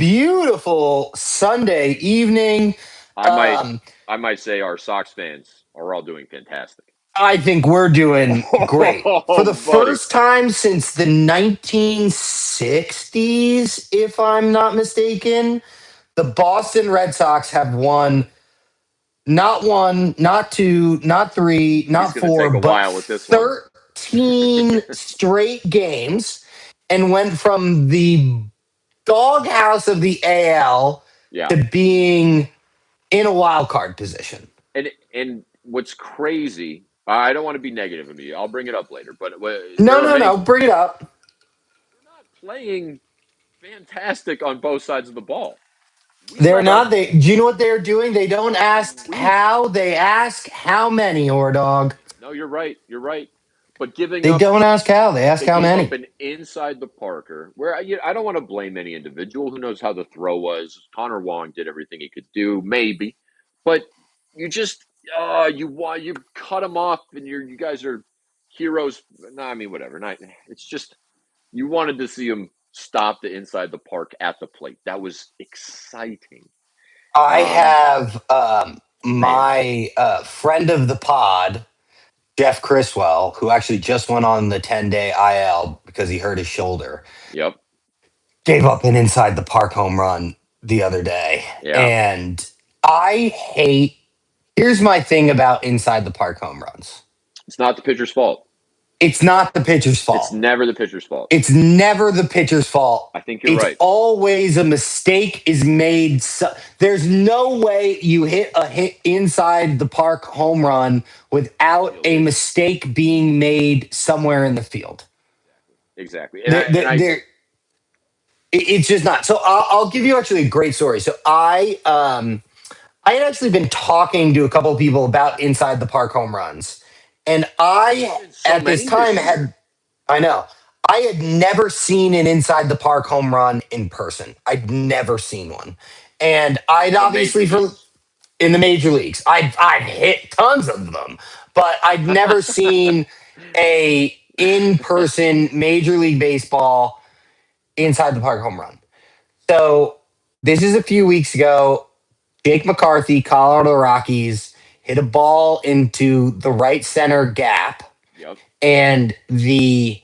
beautiful Sunday evening. I might Um, I might say our Sox fans are all doing fantastic. I think we're doing great. For the Oh, buddy. first time since the 1960s, if I'm not mistaken, the Boston Red Sox have won not one, not two, not three, He's not going to four, take a but while with this one. 13 straight games and went from the doghouse of the AL Yeah. to being in a wild card position. And what's crazy, I don't want to be negative of you. I'll bring it up later, but No, there are no, many no. Bring it up. we're not playing fantastic on both sides of the ball. We They're let up not. They. Do you know what they're doing? They don't ask we how. They ask how many. Or dog. No, you're right. You're right. But giving They up don't ask how. They ask They how gave up many. an inside the Parker where I don't want to blame any individual. Who knows how the throw was? Connor Wong did everything he could do, maybe, but you just you cut him off, and you guys are heroes. No, I mean whatever. Not, it's just you wanted to see him stop the inside the park at the plate. That was exciting. I Um, have man, my friend of the pod, Jeff Criswell, who actually just went on the 10-day IL because he hurt his shoulder. yep, Gave up an inside the park home run the other day. yeah, And I hate, here's my thing about inside the park home runs. it's not the pitcher's fault. It's not the pitcher's It's fault. never the pitcher's fault. It's never the pitcher's fault. I think you're It's right. always a mistake is made. There's no way you hit a hit inside the park home run without a Fielded. mistake being made somewhere in the field. Exactly. There, it's just not. So I'll give you actually a great story. So I had actually been talking to a couple of people about inside the park home runs, and There's I been so at this many time this year. had I know. I had never seen an inside the park home run in person. I'd never seen one. And I'd In the major obviously for leagues. in the major leagues, I'd hit tons of them, but I'd never seen a in-person major league baseball inside the park home run. So this is a few weeks ago. Jake McCarthy, Colorado Rockies, hit a ball into the right center gap, Yep. and the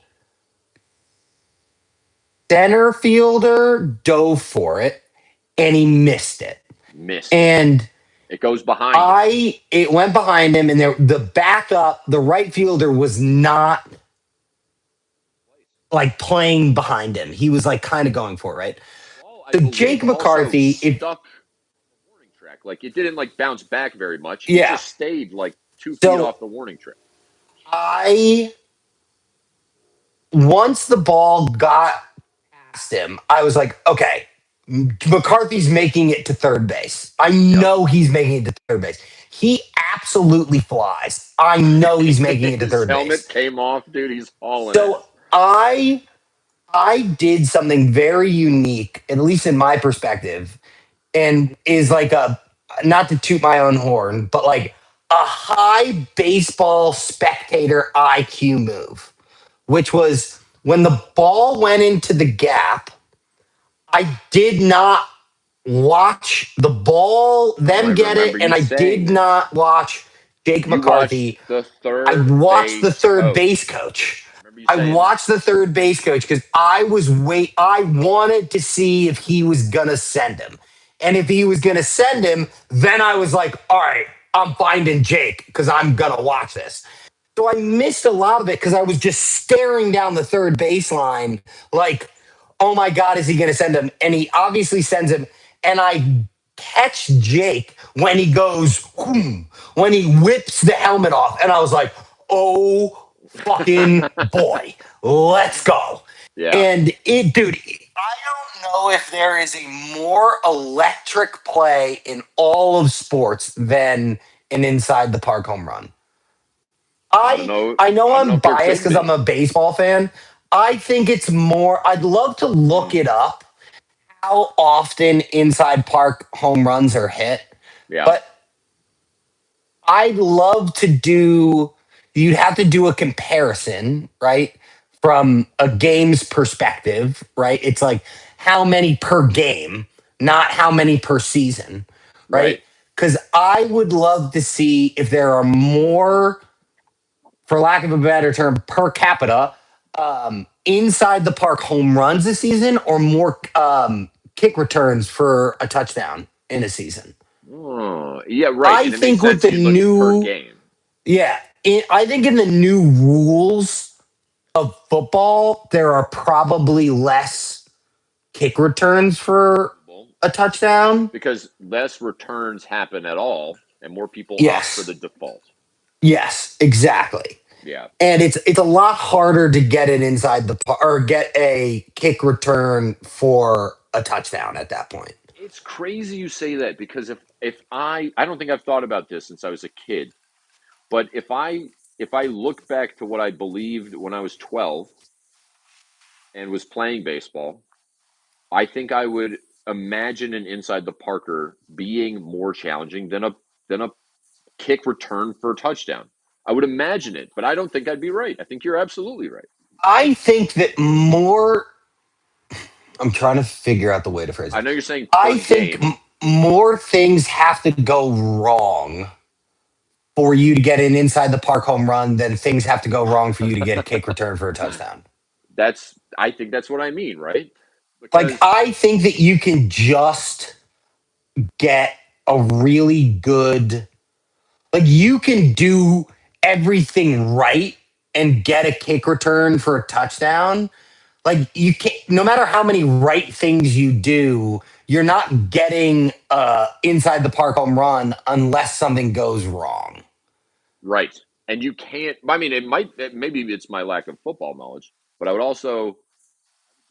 center fielder dove for it and he missed it. Missed it. And It goes behind him. it went behind him, and the backup, the right fielder was not like playing behind him. He was like kind of going for it, right? Ball, I So believe, Jake also McCarthy, if stuck on the warning track. Like it didn't like bounce back very much. It yeah. just stayed like 2 feet So off the warning track. I once the ball got past him, I was like, okay, McCarthy's making it to third base. I Yep. know he's making it to third base. He absolutely flies. I know he's making it to His third helmet base. came off, dude. He's hauling So ass. I did something very unique, at least in my perspective, and is like a not to toot my own horn, but like a high baseball spectator IQ move, which was when the ball went into the gap, I did not watch the ball, Oh, I them get it, remember and you I saying did this. not watch Jake You watched McCarthy. the I third watched the base third coach. base coach. I remember you I saying this. watched the third base coach because I wanted to see if he was gonna send him. And if he was gonna send him, then I was like, all right, I'm finding Jake because I'm gonna watch this. So I missed a lot of it because I was just staring down the third baseline, like, oh my God, is he going to send him? And he obviously sends him. And I catch Jake when he goes, whoom, when he whips the helmet off. And I was like, oh fucking boy, let's go. Yeah. And dude, I don't know if there is a more electric play in all of sports than an inside the park home run. I don't know. I know I don't know I'm if there biased could because I'm be. a baseball fan. I think it's more. I'd love to look Mm, it up how often inside park home runs are hit, yeah. but I'd love to do. You'd have to do a comparison, right, from a game's perspective, right? It's like how many per game, not how many per season, right? Right. Because I would love to see if there are more, for lack of a better term, per capita inside the park home runs a season or more kick returns for a touchdown in a season. Oh, yeah, right. I And it makes think with sense the if you look at per new, game. yeah, I think in the new rules of football, there are probably less kick returns for a touchdown. Because less returns happen at all and more people opt for the Yes. default. Yes, exactly. Yeah. And it's a lot harder to get it inside the or get a kick return for a touchdown at that point. It's crazy you say that because if I don't think I've thought about this since I was a kid, but if I look back to what I believed when I was 12 and was playing baseball, I think I would imagine an inside the Parker being more challenging than a kick return for a touchdown. I would imagine it, but I don't think I'd be right. I think you're absolutely right. I think that more, I'm trying to figure out the way to phrase I it. know you're saying per I think game. more things have to go wrong for you to get an inside the park home run than things have to go wrong for you to get a kick return for a touchdown. I think that's what I mean, right? Like, Because I think that you can just get a really good, like, you can do everything right and get a kick return for a touchdown. Like, you can't, no matter how many right things you do, you're not getting inside the park home run unless something goes wrong. right, and you can't. I mean, maybe it's my lack of football knowledge, but I would also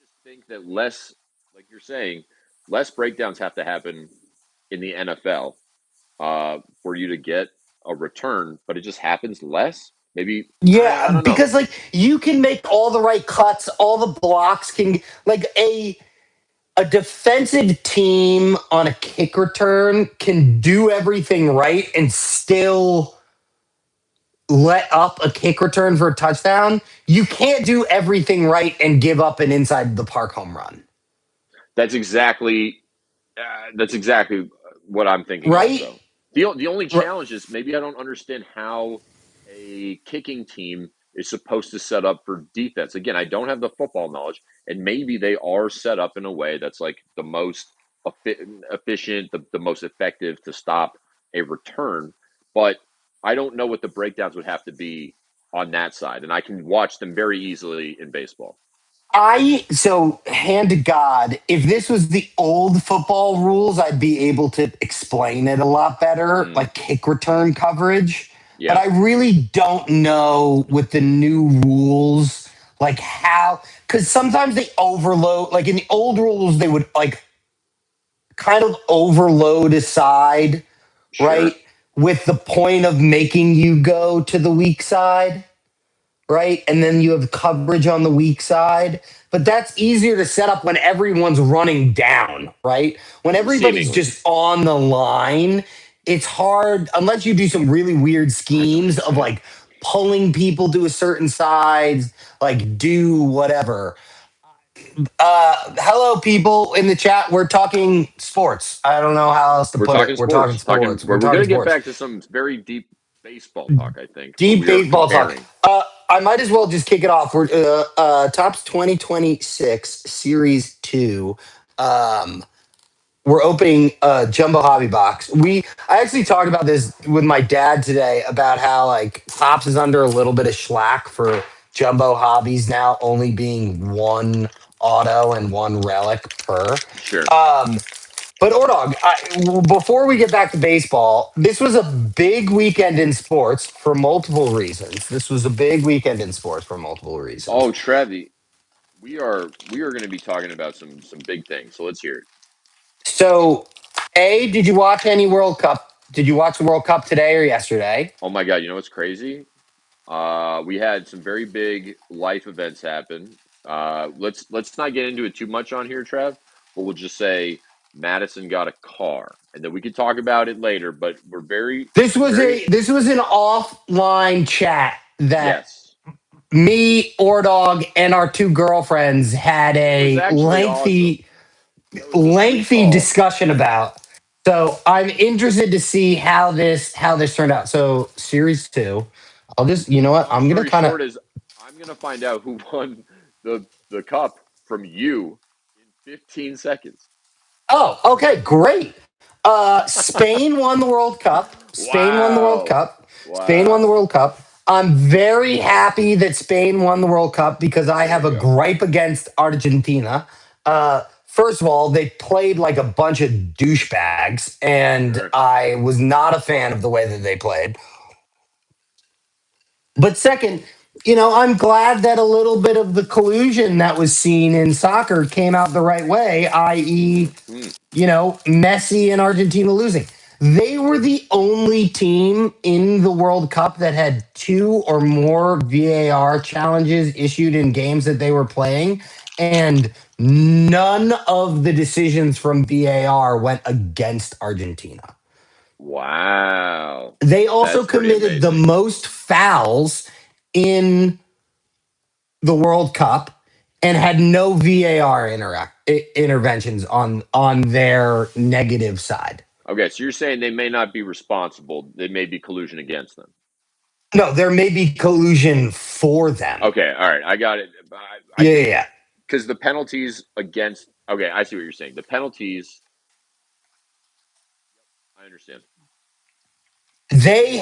just think that less, like you're saying, less breakdowns have to happen in the NFL for you to get a return, but it just happens less. Maybe I Yeah, don't know. because like you can make all the right cuts, all the blocks can, like, a defensive team on a kick return can do everything right and still let up a kick return for a touchdown. You can't do everything right and give up an inside the park home run, That's exactly that's exactly what I'm thinking. right? Also, the only challenge is maybe I don't understand how a kicking team is supposed to set up for defense. Again, I don't have the football knowledge, and maybe they are set up in a way that's like the most efficient, the most effective to stop a return. But I don't know what the breakdowns would have to be on that side, and I can watch them very easily in baseball. So hand to God, if this was the old football rules, I'd be able to explain it a lot better, Mm, like kick return coverage. But yeah, I really don't know with the new rules, like how, because sometimes they overload, like in the old rules, they would like kind of overload a side, right? sure. With the point of making you go to the weak side, right? And then you have coverage on the weak side. But that's easier to set up when everyone's running down, right? When everybody's Seemingly, just on the line, it's hard unless you do some really weird I know what schemes you're of saying. like pulling people to a certain side, like do whatever. Hello, people in the chat. We're talking sports. I don't know how else to We're put it. talking We're talking sports. Talking. sports. We're We're talking going to get sports. back to some very deep baseball talk, I think, but Deep we are baseball talk. comparing. I might as well just kick it off. We're Tops 2026 Series 2. Um, we're opening Jumbo Hobby Box. I actually talked about this with my dad today about how like Tops is under a little bit of slack for Jumbo Hobbies now only being one auto and one relic per. Sure. Um, but Ordog, before we get back to baseball, this was a big weekend in sports for multiple reasons. This was a big weekend in sports for multiple reasons. Oh, Trevi, we are going to be talking about some big things. So let's hear it. So, did you watch any World Cup? Did you watch the World Cup today or yesterday? Oh my God, you know what's crazy? We had some very big life events happen. Let's not get into it too much on here, Trev. But we'll just say Madison got a car, and then we can talk about it later. But we're very, very This was an offline chat that yes. me, Ordog, and our two girlfriends had It was a actually lengthy awesome. That was a sweet lengthy call. discussion about. So I'm interested to see how this turned out. So series two, I'll just you know what Long I'm gonna story kind of. short is I'm gonna find out who won the cup from you in 15 seconds. Oh, okay, great. Spain won the World Cup. Spain won the World Wow. Cup. Spain won the Wow. World Cup. I'm very happy that Spain won the World Cup because I There have you a go. gripe against Argentina. First of all, they played like a bunch of douchebags, and Sure. I was not a fan of the way that they played. But second, I'm glad that a little bit of the collusion that was seen in soccer came out the right way, i.e., Hmm. Messi and Argentina losing. They were the only team in the World Cup that had two or more VAR challenges issued in games that they were playing, and none of the decisions from VAR went against Argentina. Wow. They also That's pretty committed the amazing. most fouls in the World Cup and had no VAR interventions on their negative side. Okay, so you're saying they may not be responsible. They may be collusion against them. No, there may be collusion for them. Okay, all right, I got it. I Yeah, just yeah, yeah. because the penalties against. Okay, I see what you're saying. The penalties. I understand. They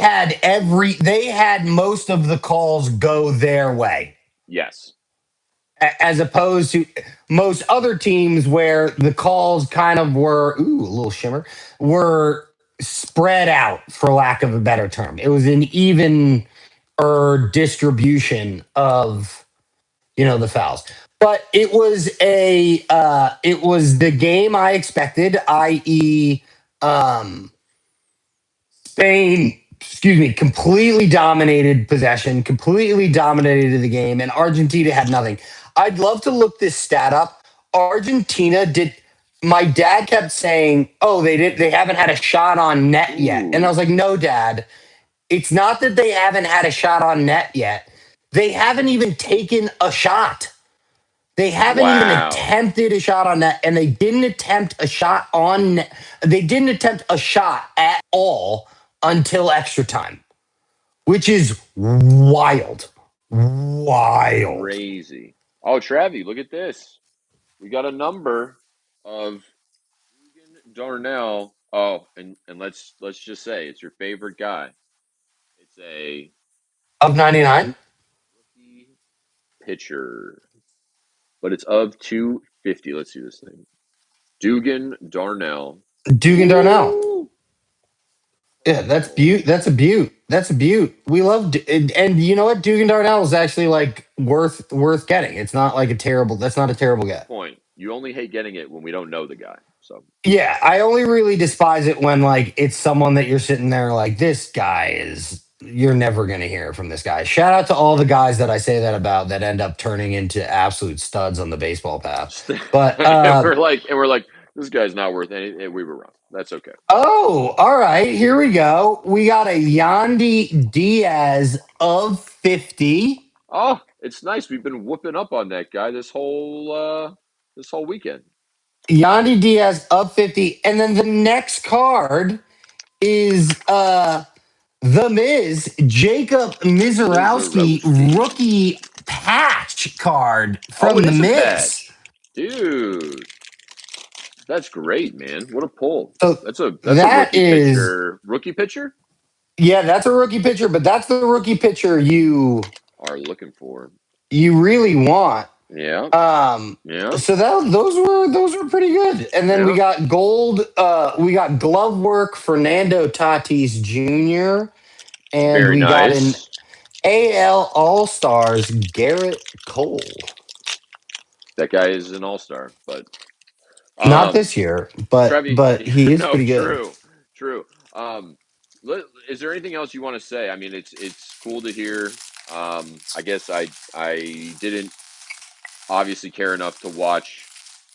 had most of the calls go their way, Yes. as opposed to most other teams where the calls kind of were, a little shimmer, were spread out, for lack of a better term. It was an even distribution of the fouls. But it was the game I expected, i.e., um, Spain, excuse me, completely dominated possession, completely dominated the game, and Argentina had nothing. I'd love to look this stat up. Argentina did. My dad kept saying, "Oh, they haven't had a shot on net yet," and I Ooh. was like, "No, Dad, it's not that they haven't had a shot on net yet. They haven't even taken a shot. They haven't even Wow. attempted a shot on net, and they didn't attempt a shot on net. They didn't attempt a shot at all until extra time, which is wild. Wild. Crazy. Oh, Travi, look at this. We got a number of Darnell. Oh, and let's just say it's your favorite guy. It's a Of 99, rookie pitcher, but it's of 250. Let's see this thing. Dugan Darnell. Dugan Darnell. Ooh. Yeah, that's Purple. beaut. That's a beaut. That's a beaut. We love, and you know what? Dugan Darnell is actually like worth getting. It's not like a terrible. That's not a terrible Good get. point. You only hate getting it when we don't know the guy. So Yeah, I only really despise it when like it's someone that you're sitting there like this guy is. You're never gonna hear from this guy. Shout out to all the guys that I say that about that end up turning into absolute studs on the baseball path. But and we're like, this guy's not worth any. We were wrong. That's okay. oh, all right, here we go. We got a Yandy Diaz of 50. Oh, it's nice. We've been whooping up on that guy this whole weekend. Yandy Diaz of 50. And then the next card is The Miz, Jacob Mizorowski Mizarowski. rookie patch card Oh, from it The is a Miz. patch, dude. That's great, man. What a pull. So That's a that rookie is, pitcher. Rookie pitcher yeah, that's a rookie pitcher, but that's the rookie pitcher are looking for. you really want. Yeah, Um, yeah, so those were pretty good. And then we yeah. got we got glove work Fernando Tatis Jr. and Very we got an nice. AL All Stars Garrett Cole. That guy is an all star, but Not um, this year, but Trevi. but he is No, pretty good. true, true. Um, is there anything else you want to say? I mean, it's cool to hear. I guess I didn't obviously care enough to watch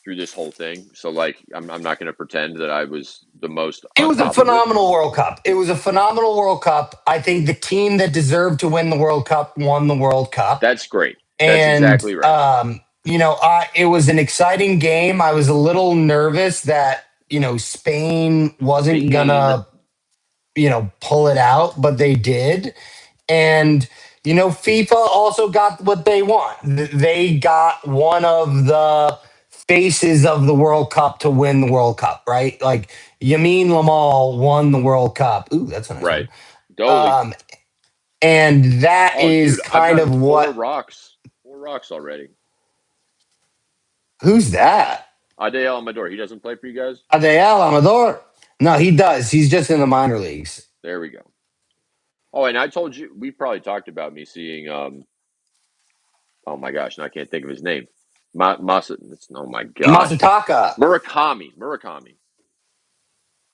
through this whole thing, so like I'm not going to pretend that I was the most It on was a top of it. phenomenal World Cup. It was a phenomenal World Cup. I think the team that deserved to win the World Cup won the World Cup. That's great. That's And exactly right. it was an exciting game. I was a little nervous that Spain Big wasn't game. gonna pull it out, but they did. And FIFA also got what they want. They got one of the faces of the World Cup to win the World Cup, right? Like Yamin Lamal won the World Cup. Ooh, that's a nice Right. word. Goalie. Um, and that Oh, is dude, I've kind gotten of four what. rocks. Four rocks already. Who's that? Ade Amador. He doesn't play for you guys? Adel Amador. No, he does. He's just in the minor leagues. There we go. Oh, and I told you we probably talked about me seeing oh my gosh, and I can't think of his name. Masa, oh my gosh. Masataka. Murakami.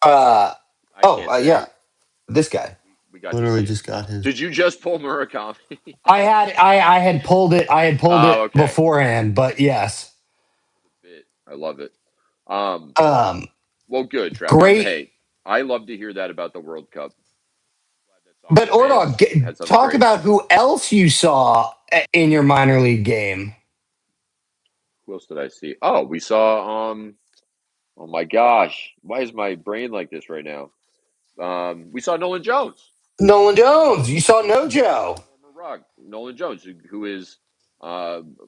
Uh, I can't yeah, say. this guy. We got to Literally see him. just got his. Did you just pull Murakami? I had pulled it. I had pulled Oh, it okay. beforehand, but yes. Bit. I love it. Um, Um, well, good, Trav. great. Hey, I love to hear that about the World Cup. Glad that But soccer Ordog, fans had something talk great. about who else you saw in your minor league game. Who else did I see? Oh, we saw oh my gosh. Why is my brain like this right now? We saw Nolan Jones. Nolan Jones. You saw Nojo Former Rock. Nolan Jones, who is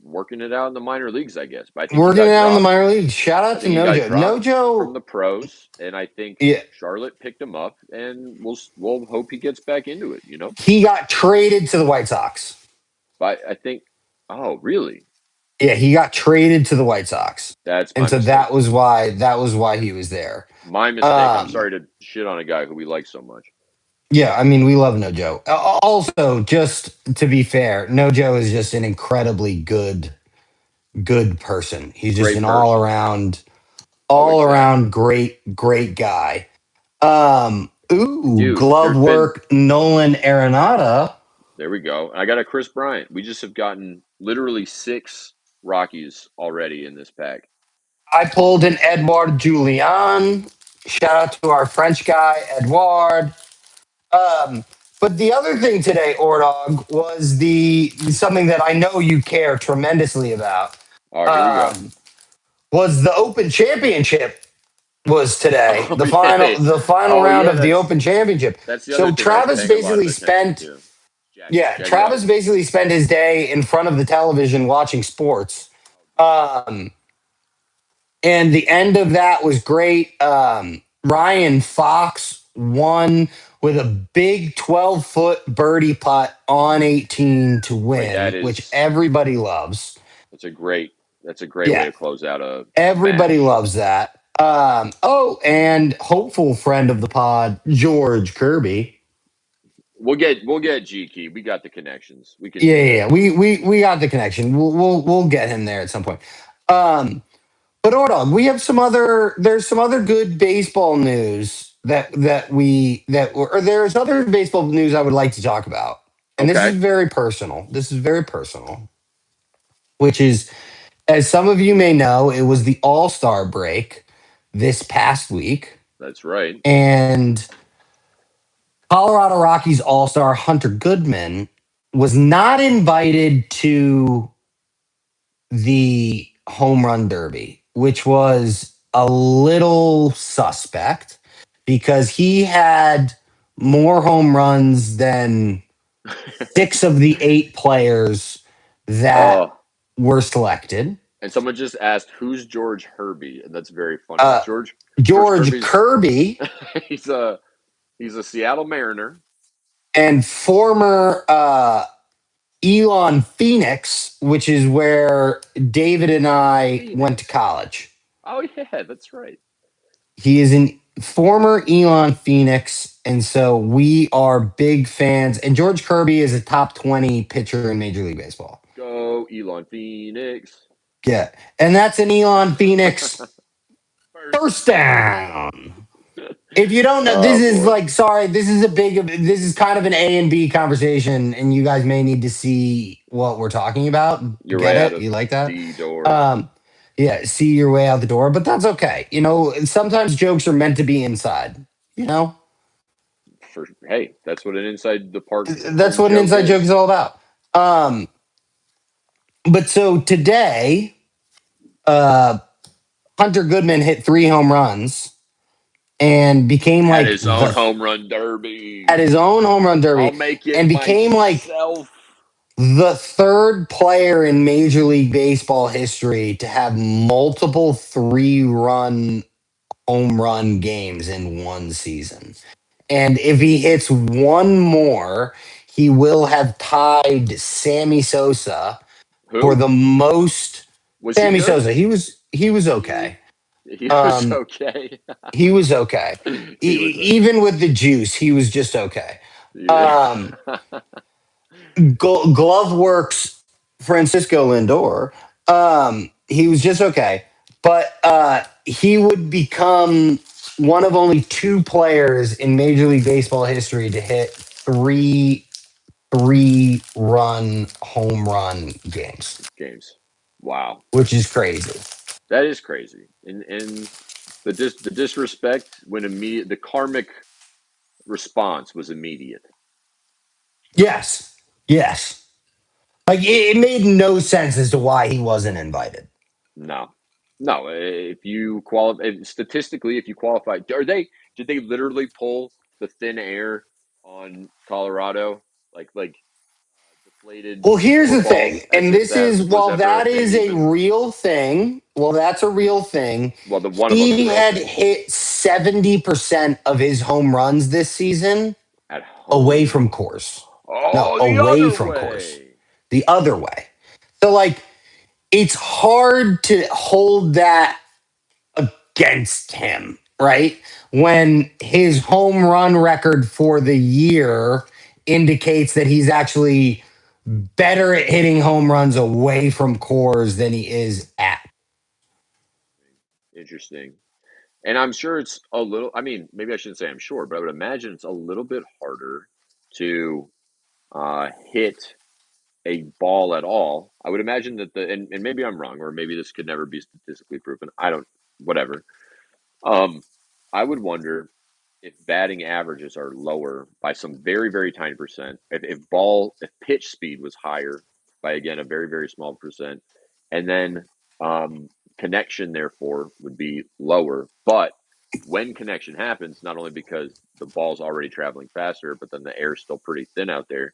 working it out in the minor leagues, I guess. But I think he working it got out in the dropped. minor league. Shout I out to think he got Nojo. dropped Nojo. from the pros, and I think Yeah, Charlotte picked him up, and we'll hope he gets back into it. he got traded to the White Sox. But I think, oh really? Yeah, he got traded to the White Sox, That's and my so mistake. that was why he was there. My mistake. I'm Um, sorry to shit on a guy who we like so much. Yeah, I mean, we love Nojo. Also, just to be fair, Nojo is just an incredibly good person. He's just Great an person. Oh, all exactly, around great guy. Ooh, dude. glove There's been work, Nolan Arenado. There we go. I got a Chris Bryant. We just have gotten literally six Rockies already in this pack. I pulled an Edouard Julian. Shout out to our French guy, Edouard. Um, but the other thing today, Ordog, was the something that I know you care tremendously about. Oh, here we go. Um, was the Open Championship was today. Oh The final yeah. the final Oh round yeah. of the Open Championship. That's the other So thing I was Travis paying a lot of basically attention spent to. Travis Jaguars. basically spent his day in front of the television watching sports. Oh, beautiful. Um, and the end of that was great. Ryan Fox won with a big 12-foot birdie putt on 18 to Boy, win, which everybody loves. that's a great way Yeah, to close out a everybody match. loves that. And hopeful friend of the pod, George Kirby. We'll get G Key. We got the connections. We can Yeah, do yeah, that. yeah. We got the connection. We'll get him there at some point. Um, but hold on, we have some other. There's some other good baseball news or there's other baseball news I would like to talk about, and this is Okay, very personal. This is very personal, which is, as some of you may know, it was the All Star break this past week, that's right. and Colorado Rockies All Star Hunter Goodman was not invited to the home run derby, which was a little suspect because he had more home runs than six of the eight players that Oh, were selected. and someone just asked who's George Herbie, and that's very funny. Uh, George George Kirby's Kirby he's a Seattle Mariner. and former Elon Phoenix, which is where David and I went to Phoenix. college. Oh yeah, that's right. He is an former Elon Phoenix, and so we are big fans. And George Kirby is a top 20 pitcher in Major League Baseball. Go Elon Phoenix. Yeah. And that's an Elon Phoenix First first down. down. If you don't know, this Oh is boy, like, sorry, this is kind of an A and B conversation, and you guys may need to see what we're talking about. you're Get right out it? of You like that? the door. Um, yeah, see your way out the door, but that's okay. Sometimes jokes are meant to be inside, you know? Hey, that's what an inside the park That's home what an joke inside joke is. is all about. Um, But so today, uh, Hunter Goodman hit 3 home runs and became At like his own home run derby. at his own home run I'll derby make it and became like myself. the third player in Major League Baseball history to have multiple 3 run home run games in one season. And if he hits one more, he will have tied Sammy Sosa for Who? the most. Was he Sammy good? Sosa, he was He, okay. he was Um, okay. he was okay. He was okay. Even with the juice, he was just okay. Yeah. Um, Glove works, Francisco Lindor. He was just okay, but he would become one of only 2 players in Major League Baseball history to hit 3 run home run games, Games. Wow. which is crazy. That is crazy. And the disrespect when immediate the karmic response was immediate. Yes, yes. Like it made no sense as to why he wasn't invited. No. No, if you qualify statistically, if you qualify, are they did they literally pull the thin air on Colorado? Like deflated Well, here's the thing, footballs as and if this that is was while ever a that thing is a even. real thing, well, that's a real thing. Well, the one of them's a He real had thing. hit 70% of his home runs this season At away home. from course. No, Oh, the away other from course. way. The other way. So, like, it's hard to hold that against him, right? When his home run record for the year indicates that he's actually better at hitting home runs away from cores than he is at. Interesting. And I'm sure it's a little, I mean, maybe I shouldn't say I'm sure, but I would imagine it's a little bit harder to hit a ball at all. I would imagine that and maybe I'm wrong, or maybe this could never be statistically proven. I don't, whatever. Um, I would wonder if batting averages are lower by some very, very tiny percent. If pitch speed was higher by again a very, very small percent, and then connection therefore would be lower. But when connection happens, not only because the ball's already traveling faster, but then the air's still pretty thin out there,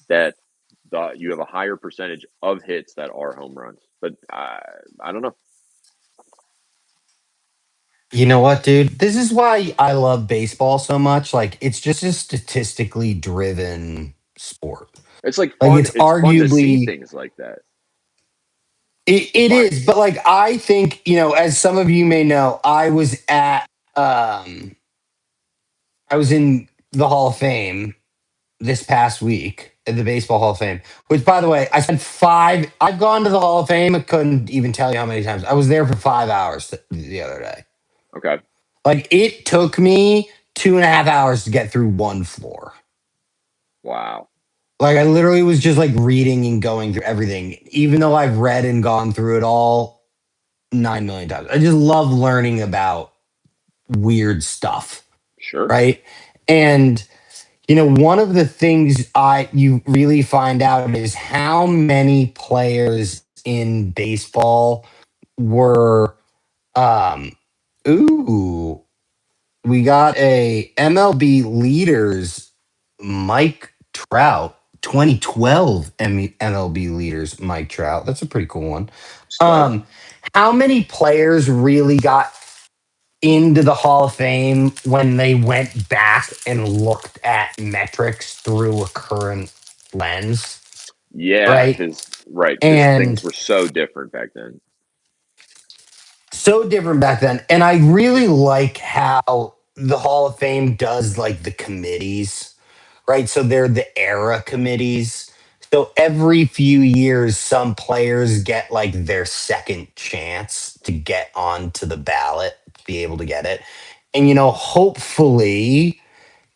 that you have a higher percentage of hits that are home runs. But I don't know. You know what, dude? This is why I love baseball so much. Like, it's just a statistically driven sport. It's like Like, fun. it's It's fun to see arguably, things like that. it My is, but like, I think, as some of you may know, um, I was in the Hall of Fame this past week at the Baseball Hall of Fame, which, by the way, I've gone to the Hall of Fame. I couldn't even tell you how many times. I was there for 5 hours the other day. okay. Like, it took me 2.5 hours to get through one floor. Wow. Like, I literally was just like reading and going through everything, even though I've read and gone through it all 9 million times. I just love learning about weird stuff, Sure. right? And one of the things you really find out is how many players in baseball were um ooh, we got a MLB leaders Mike Trout, 2012 MLB leaders Mike Trout. That's a pretty cool one. Stud. Um how many players really got into the Hall of Fame when they went back and looked at metrics through a current lens, Yeah, right? because things And were so different back then. so different back then. And I really like how the Hall of Fame does like the committees, right? So they're the era committees. So every few years, some players get like their second chance to get onto the ballot, to be able to get it. And, hopefully,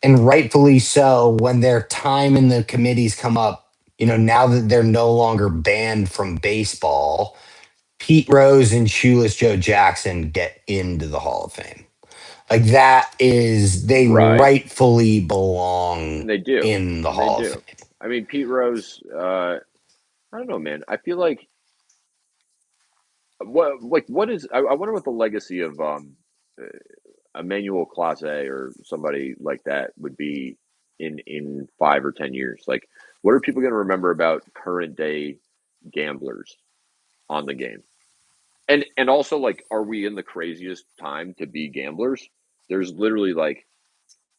and rightfully so, when their time in the committees come up, now that they're no longer banned from baseball, Pete Rose and Shoeless Joe Jackson get into the Hall of Fame. Like, they Right. rightfully belong And they in the do. Hall of Fame. I mean, Pete Rose, I don't know, man. I feel like what is? I wonder what the legacy of uh, Emmanuel Clase or somebody like that would be in 5 or 10 years. Like, what are people going to remember about current day gamblers on the game? And also, like, are we in the craziest time to be gamblers? There's literally like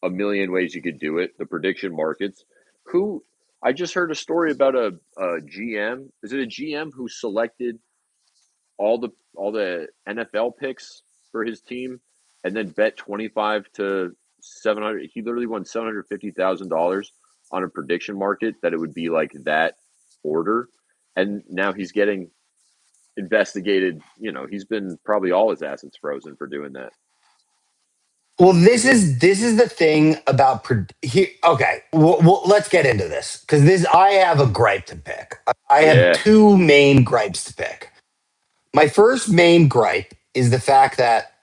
a million ways you could do it. The prediction markets. Who I just heard a story about a GM. Is it a GM who selected all the NFL picks for his team and then bet 25 to 700? He literally won $750,000 on a prediction market that it would be like that order. And now he's getting investigated. He's been probably all his assets frozen for doing that. Well, this is the thing about here. Okay, well, let's get into this because this I have a gripe to pick. I have Yeah. two main gripes to pick. My first main gripe is the fact that,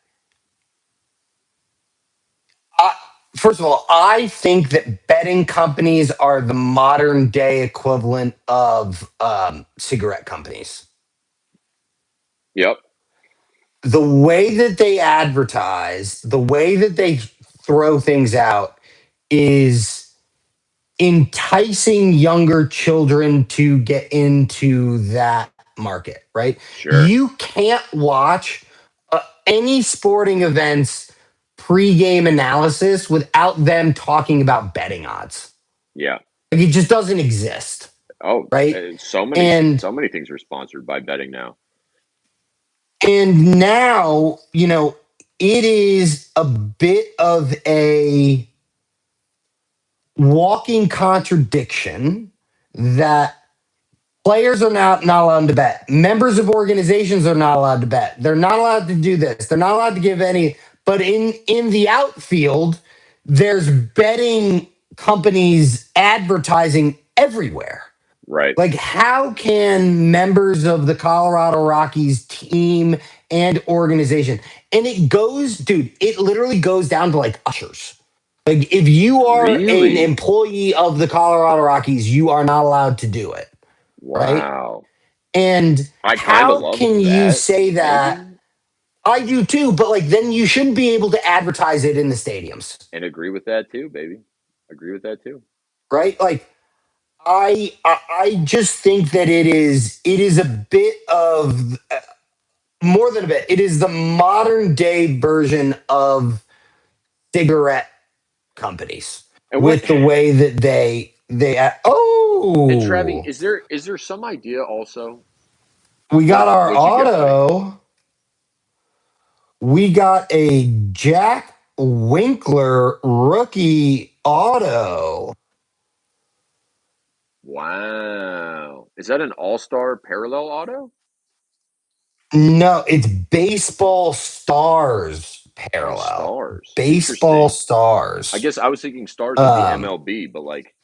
I, first of all, I think that betting companies are the modern day equivalent of cigarette companies. Yep. The way that they advertise, the way that they throw things out is enticing younger children to get into that market, right? Sure. You can't watch any sporting events pre-game analysis without them talking about betting odds. Yeah. Like it just doesn't exist, Oh, right? so many And so many things are sponsored by betting now. and now, it is a bit of a walking contradiction that players are not allowed to bet. Members of organizations are not allowed to bet. They're not allowed to do this. They're not allowed to give any. But in the outfield, there's betting companies advertising everywhere. Right. Like, how can members of the Colorado Rockies team and organization, and it goes, dude, it literally goes down to like ushers. Like, if you are an Really? employee of the Colorado Rockies, you are not allowed to do it, right? Wow. And I kind of how love can you that, say that? maybe, I do too, but like then you shouldn't be able to advertise it in the stadiums, and agree with that too, baby. Agree with that too. right? Like I just think that it is a bit of more than a bit. It is the modern day version of cigarette companies And what with the way that and Trevi, oh, is there some idea also we got our what'd you get, buddy? auto. We got a Jack Winkler rookie auto. Wow. Is that an all-star parallel auto? No, it's baseball stars Oh, parallel. stars. Baseball Interesting. I stars. guess I was thinking stars would be Um, MLB, but like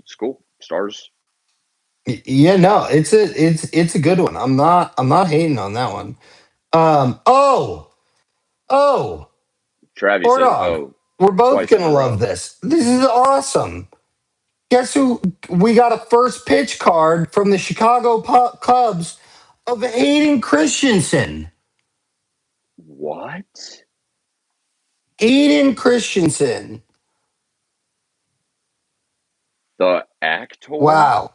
it's cool. Stars. yeah, no, it's a good one. I'm not hating on that one. Oh, Travi Poor said, dog. "Oh, We're both twice in gonna a love row." this. This is awesome. Guess who? We got a first pitch card from the Chicago Cubs of Hayden Christensen. What? Hayden Christensen. The actor? Wow.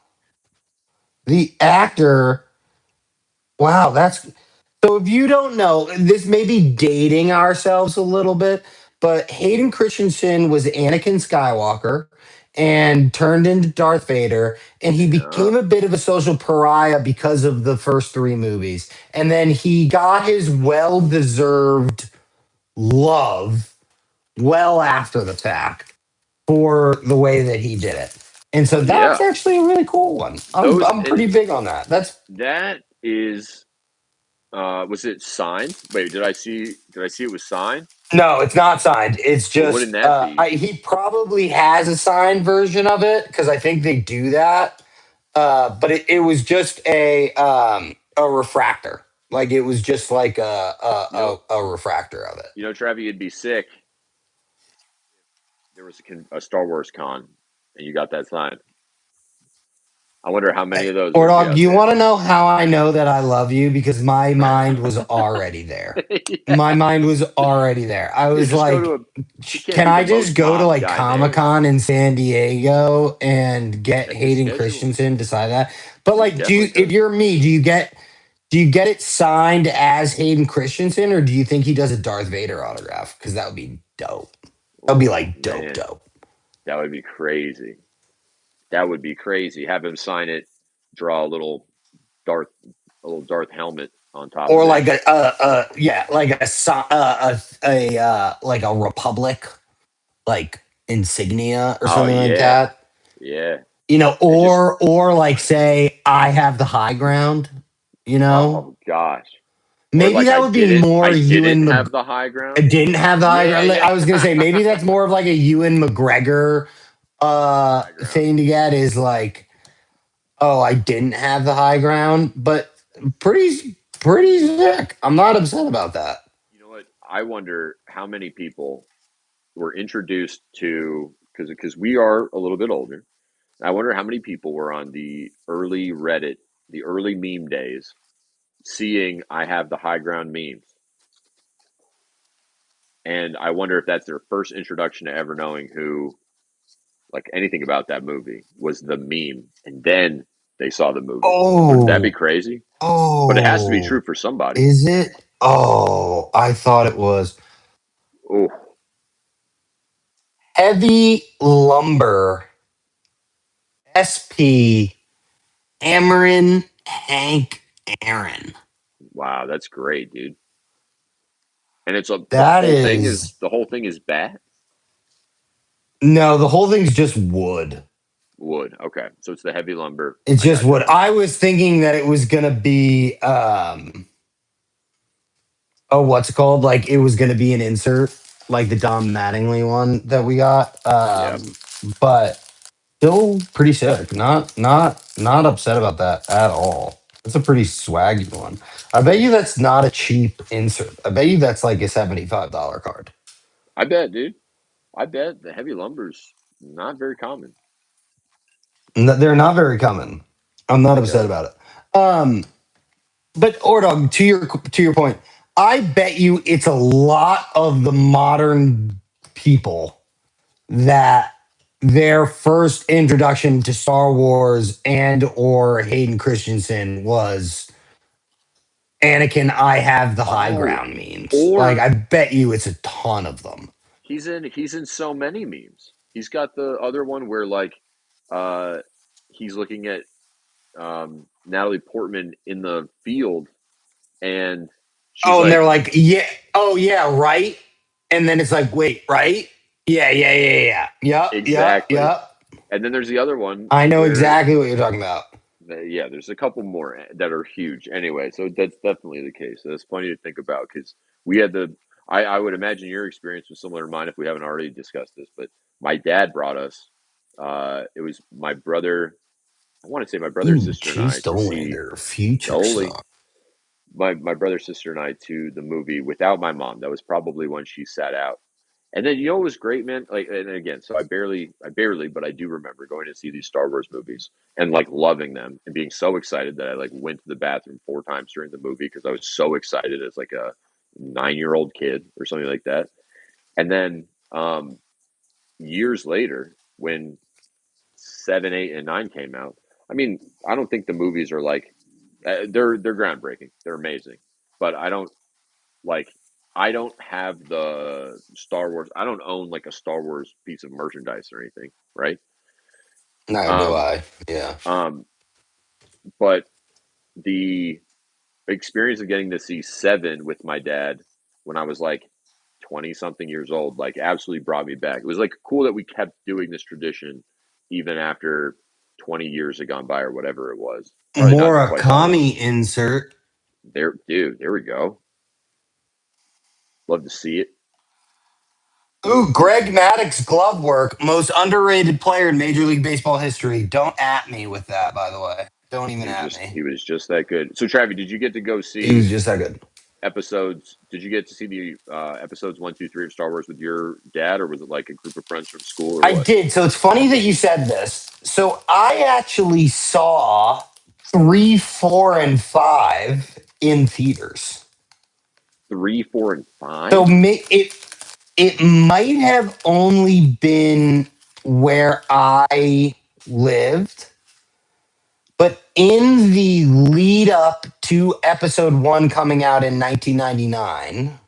The actor. Wow, that's so. If you don't know, this may be dating ourselves a little bit, but Hayden Christensen was Anakin Skywalker and turned into Darth Vader, and he Yeah. became a bit of a social pariah because of the first three movies. And then he got his well deserved love well after the fact for the way that he did it. And so that's Yeah. actually a really cool one. I'm, Those I'm and pretty big on that. That's that is was it signed? Wait, did I see it was signed? No, it's not signed. It's Well, just wouldn't that be? he probably has a signed version of it because I think they do that. But it was just a refractor. Like it was just like You know, a refractor of it. Travi, you'd be sick. There was a Star Wars con, and you got that signed. I wonder how many of those Or would be dog, out you there. want to know how I know that I love you? Because my mind was already there. My Yeah. mind was already there. I Yeah, was just go like, to a. He can't can be the I just most go to mob like guy Comic there. Con in San Diego and get Check his Hayden schedule. Christensen, decide that? But You like, definitely if could. you're me, do you get it signed as Hayden Christensen, or do you think he does a Darth Vader autograph? Because that would be dope. That would be Oh like dope, man, dope. that would be crazy. That would be crazy. Have him sign it. Draw Darth, a little Darth helmet on top Or of it. like yeah, like like a Republic like insignia or Oh something like yeah, that. yeah. You know, And just or like say I have the high ground. You know, oh gosh. Or maybe like that would be more I didn't Ewan. have the high I ground. didn't have the high Yeah, ground. yeah. I was gonna say maybe that's more of like a Ewan McGregor High ground. thing to get is like, oh, I didn't have the high ground, but pretty sick. I'm not upset about that. You know what? I wonder how many people were introduced to because we are a little bit older. I wonder how many people were on the early Reddit, the early meme days, seeing I have the high ground memes. And I wonder if that's their first introduction to ever knowing who, like anything about that movie, was the meme. And then they saw the movie. Wouldn't that be Oh, crazy? But it has to be oh, true for somebody. is it? Oh, I thought it was Oh, heavy lumber. SP Amarin Hank Aaron. wow, that's great, dude. And it's a That is the whole thing is bad no, the whole thing's just wood. wood. Okay, so it's the heavy lumber. It's I just got wood. you. I was thinking that it was gonna be oh, what's it called? Like it was gonna be an insert, like the Dom Mattingly one that we got. Yeah, But still pretty sick. Not upset about that at all. It's a pretty swaggy one. I bet you that's not a cheap insert. I bet you that's like a $75 card. I bet, dude. I bet the heavy lumber's not very common. They're not very common. I'm not Like upset about it. But Ordog, to your point, I bet you it's a lot of the modern people that their first introduction to Star Wars and or Hayden Christensen was Anakin, I have the high oh, ground memes. Like or I bet you it's a ton of them. he's in so many memes. He's got the other one where like uh he's looking at Natalie Portman in the field and she's Oh, and like they're like, yeah, oh yeah, right. And then it's like, wait, right? Yeah. exactly. Yep. And then there's the other one I know where exactly what you're talking about. yeah, there's a couple more that are huge. Anyway, so that's definitely the case. So that's plenty to think about because we had the. I would imagine your experience was similar to mine if we haven't already discussed this. But my dad brought us. It was my brother. I want to say my brother, Ooh, sister, and I Chase to see Dolander, future Dolly. star. My brother, sister, and I to the movie without my mom. That was probably when she sat out. And then you know what was great, man? Like, and again, so I barely, but I do remember going to see these Star Wars movies and like loving them and being so excited that I like went to the bathroom 4 times during the movie because I was so excited as like a 9 year old kid or something like that. And then years later, when 7, 8, and 9 came out, I mean, I don't think the movies are like they're groundbreaking, they're amazing, but like I don't have the Star Wars. I don't own like a Star Wars piece of merchandise or anything, right? Neither do Um, I. Yeah. um, but the experience of getting to see Seven with my dad when I was like 20 something years old, like absolutely brought me back. It was like cool that we kept doing this tradition even after 20 years had gone by or whatever it was. Probably not quite that long. Murakami insert. There, dude, there we go. Love to see it. Ooh, Greg Maddox glove work, most underrated player in Major League Baseball history. Don't at me with that, by the way. Don't even at me. He was just that good. So, Travi, did you get to go He was see just that good. episodes. Did you get to see the episodes 1, 2, 3 of Star Wars with your dad, or was it like a group of friends from school, or I what? did. So it's funny that you said this. So I actually saw 3, 4, and 5 in theaters. 3, 4, and 5. So it might have only been where I lived, but in the lead up to episode 1 coming out in 1999,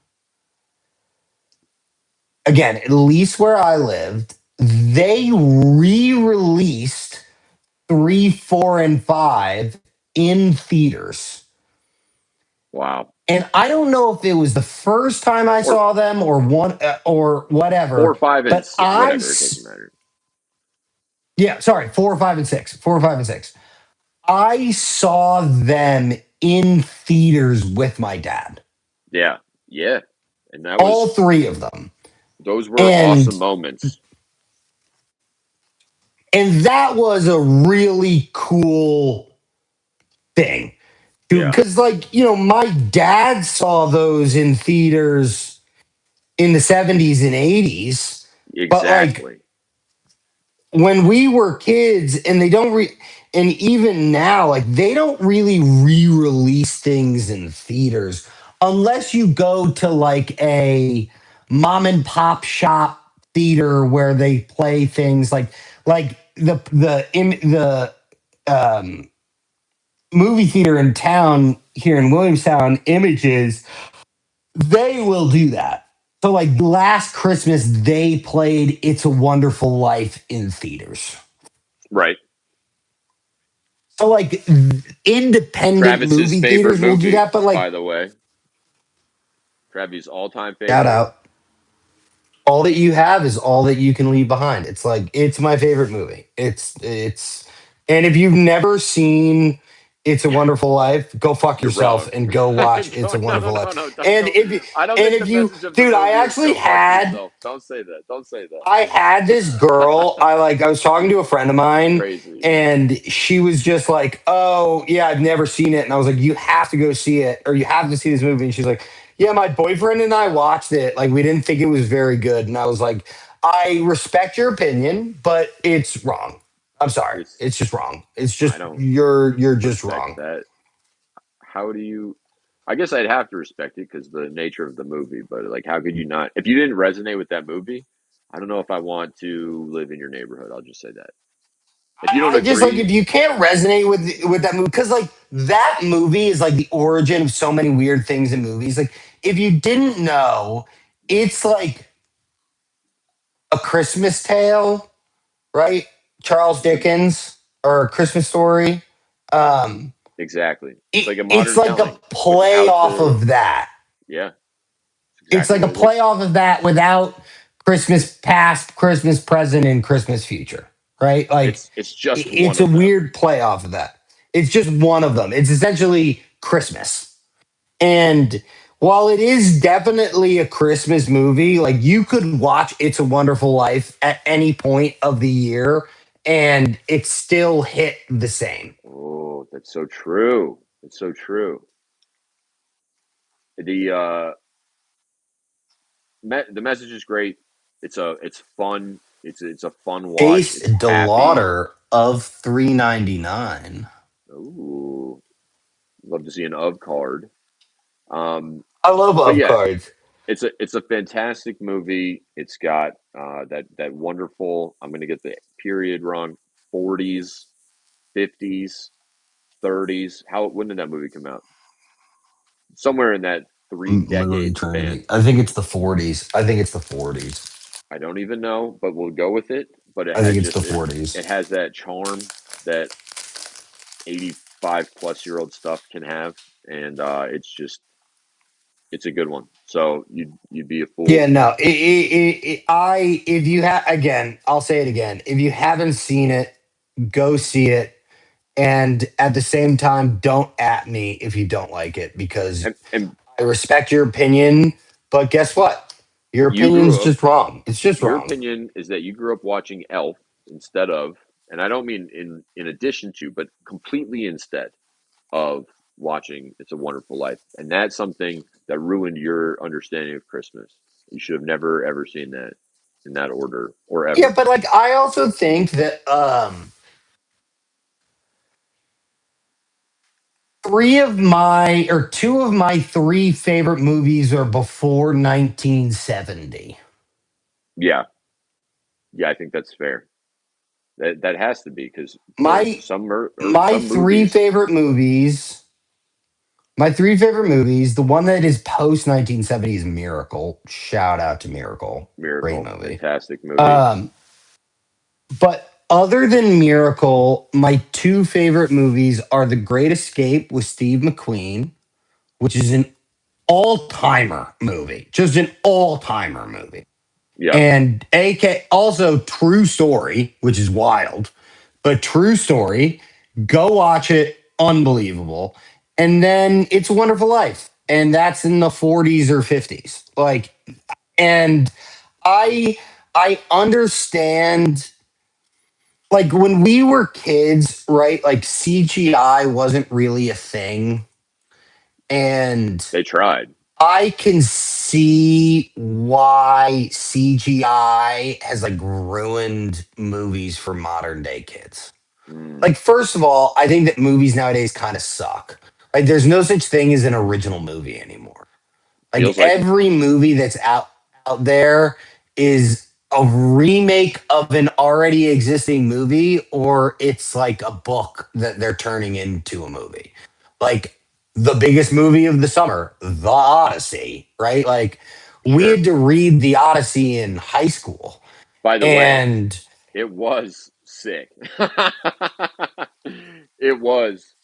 again, at least where I lived, they re-released 3, 4, and 5 in theaters. Wow. And I don't know if it was the first time I Or saw them or one or four, whatever, five, and but six, whatever. It doesn't matter. yeah, sorry, 4, 5, and 6, 4, 5, and 6. I saw them in theaters with my dad, Yeah, yeah. And that all was three of them, those were awesome and moments. that was a really cool thing, Yeah, because my dad saw those in theaters in the 70s and 80s, but like exactly. when we were kids, and and even now, like, they don't really re-release things in theaters unless you go to like a mom and pop shop theater where they play things like the um movie theater in town here in Williamstown, Images. They will do that. So like last Christmas they played It's a Wonderful Life in theaters. Right. So like independent Travis's movie favorite theaters will do movie, that, but by like, the way. Travis' all-time shout favorite. out. All that you have is all that you can leave behind. It's like, it's my favorite movie. And if you've never seen It's a Wonderful Life, go fuck You're yourself wrong. and go watch It's a No, no, Wonderful no, no. Life. Don't, And don't. if you I don't and think if the you message of the dude, movie is go fuck yourself. Don't say that. Don't say I had this girl. that. I was talking to a friend of mine, Crazy. and she was just like, "Oh yeah, I've never seen it." And I was like, "You have to go see it, or you have to see this movie." And she's like, "Yeah, my boyfriend and I watched it. Like, we didn't think it was very good." And I was like, "I respect your opinion, but it's wrong. I'm sorry. It's. It's just wrong. It's I just don't you're just respect wrong." that. How do you? I guess I'd have to respect it because the nature of the movie. But like, how could you not? If you didn't resonate with that movie, I don't know if I want to live in your neighborhood. I'll just say that. If you don't I just like, agree, if you can't resonate with that movie, because like that movie is like the origin of so many weird things in movies. Like, if you didn't know, it's like A Christmas Tale, right? Charles Dickens, or A Christmas Story. Um, exactly. It's like a it's modern like a telling with play how off to. of that. Yeah, it's It's exactly like a what it play is. off of that without Christmas past, Christmas present, and Christmas future, right? Like, It's just one it's a of them. weird play off of that. It's just one of them. It's essentially Christmas. And while it is definitely a Christmas movie, like, you could watch It's a Wonderful Life at any point of the year and it still hit the same. Oh, that's so true. It's so true. The the message is great. It's fun. It's a fun watch. Chase It's happy. DeLauder of 399. Ooh, love to see an of card. Um, I love but up yeah, cards. it's a fantastic movie. It's got that wonderful. I'm going to get the period wrong. 40s, 50s, 30s. How when did that movie come out? Somewhere in that three Literally decade trying to span. be. I think it's the 40s. I think it's the 40s. I don't even know, but we'll go with it. But I think it's the 40s. it has that charm that 85 plus year old stuff can have, and it's a good one. So you'd be a Yeah, fool. no. If you have, again, I'll say it again. If you haven't seen it, go see it. And at the same time, don't at me if you don't like it, because And I respect your opinion. But guess what? Your you opinion's grew up. just wrong. It's just Your wrong. opinion is that you grew up watching Elf instead of, and I don't mean in addition to, but completely instead of watching It's a Wonderful Life, and that's something that ruined your understanding of Christmas. You should have never ever seen that in that order or Yeah, ever. but like I also think that three of my or two of my three favorite movies are before 1970. Yeah, yeah, I think that's fair. That has to be because for My some or my some three movies, favorite movies, my three favorite movies, the one that is post 1970 is Miracle. Shout out to Miracle. Great Miracle, movie. fantastic movie. Um but other than Miracle, my two favorite movies are The Great Escape with Steve McQueen, which is an all-timer movie. Just an all-timer movie. Yep, And AK also True Story, which is wild, but True Story, go watch it, unbelievable. And then It's a Wonderful Life, and that's in the 40s or 50s. Like, and I I understand like when we were kids, right? Like CGI wasn't really a thing, and they tried. I can see why CGI has like ruined movies for modern day kids. Mm, Like, first of all, I think that movies nowadays kind of suck. Like, there's no such thing as an original movie anymore. Like, feels like every movie that's out there is a remake of an already existing movie, or it's like a book that they're turning into a movie. Like the biggest movie of the summer, The Odyssey, right? Like we sure. had to read The Odyssey in high school. By the way, And it was sick. It was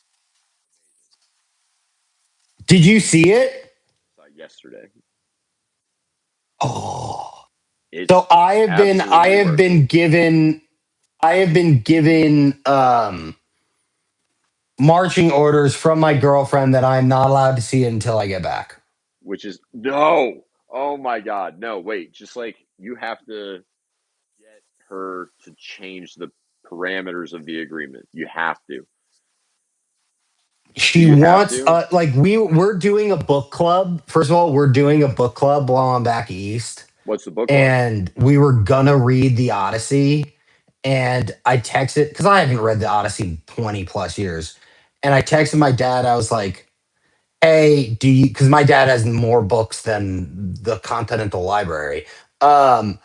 did you see it? yesterday. Oh. So It's absolutely worth it. I have been given marching orders from my girlfriend that I'm not allowed to see it until I get back. Which is no. Oh my god, no, wait, just like you have to get her to change the parameters of the agreement. You have to. Do She you have wants to? like we're doing a book club. First of all, we're doing a book club while I'm back east, What's the book club? and we were gonna read the Odyssey. And I texted because I haven't read the Odyssey in 20 plus years. And I texted my dad, I was like, hey, do you because my dad has more books than the Continental Library. Um,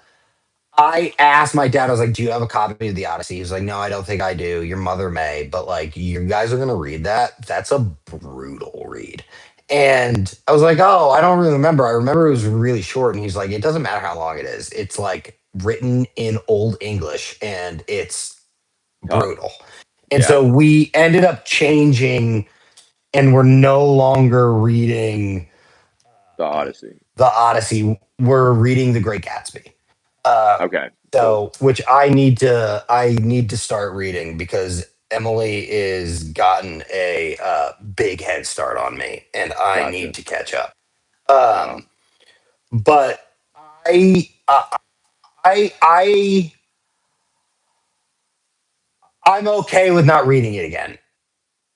I asked my dad, I was like, do you have a copy of the Odyssey? He was like, no, I don't think I do. Your mother may, but like, you guys are going to read that? That's a brutal read. And I was like, oh, I don't really remember. I remember it was really short. And he's like, it doesn't matter how long it is. It's like written in Old English and it's Tough. brutal. And Yeah, so we ended up changing and we're no longer reading the Odyssey. the Odyssey. We're reading The Great Gatsby. Uh, Okay, cool. so which I need to start reading because Emily is gotten a big head start on me and I need Gotcha. to catch up. Wow. Um, but I I I I'm okay with not reading it again.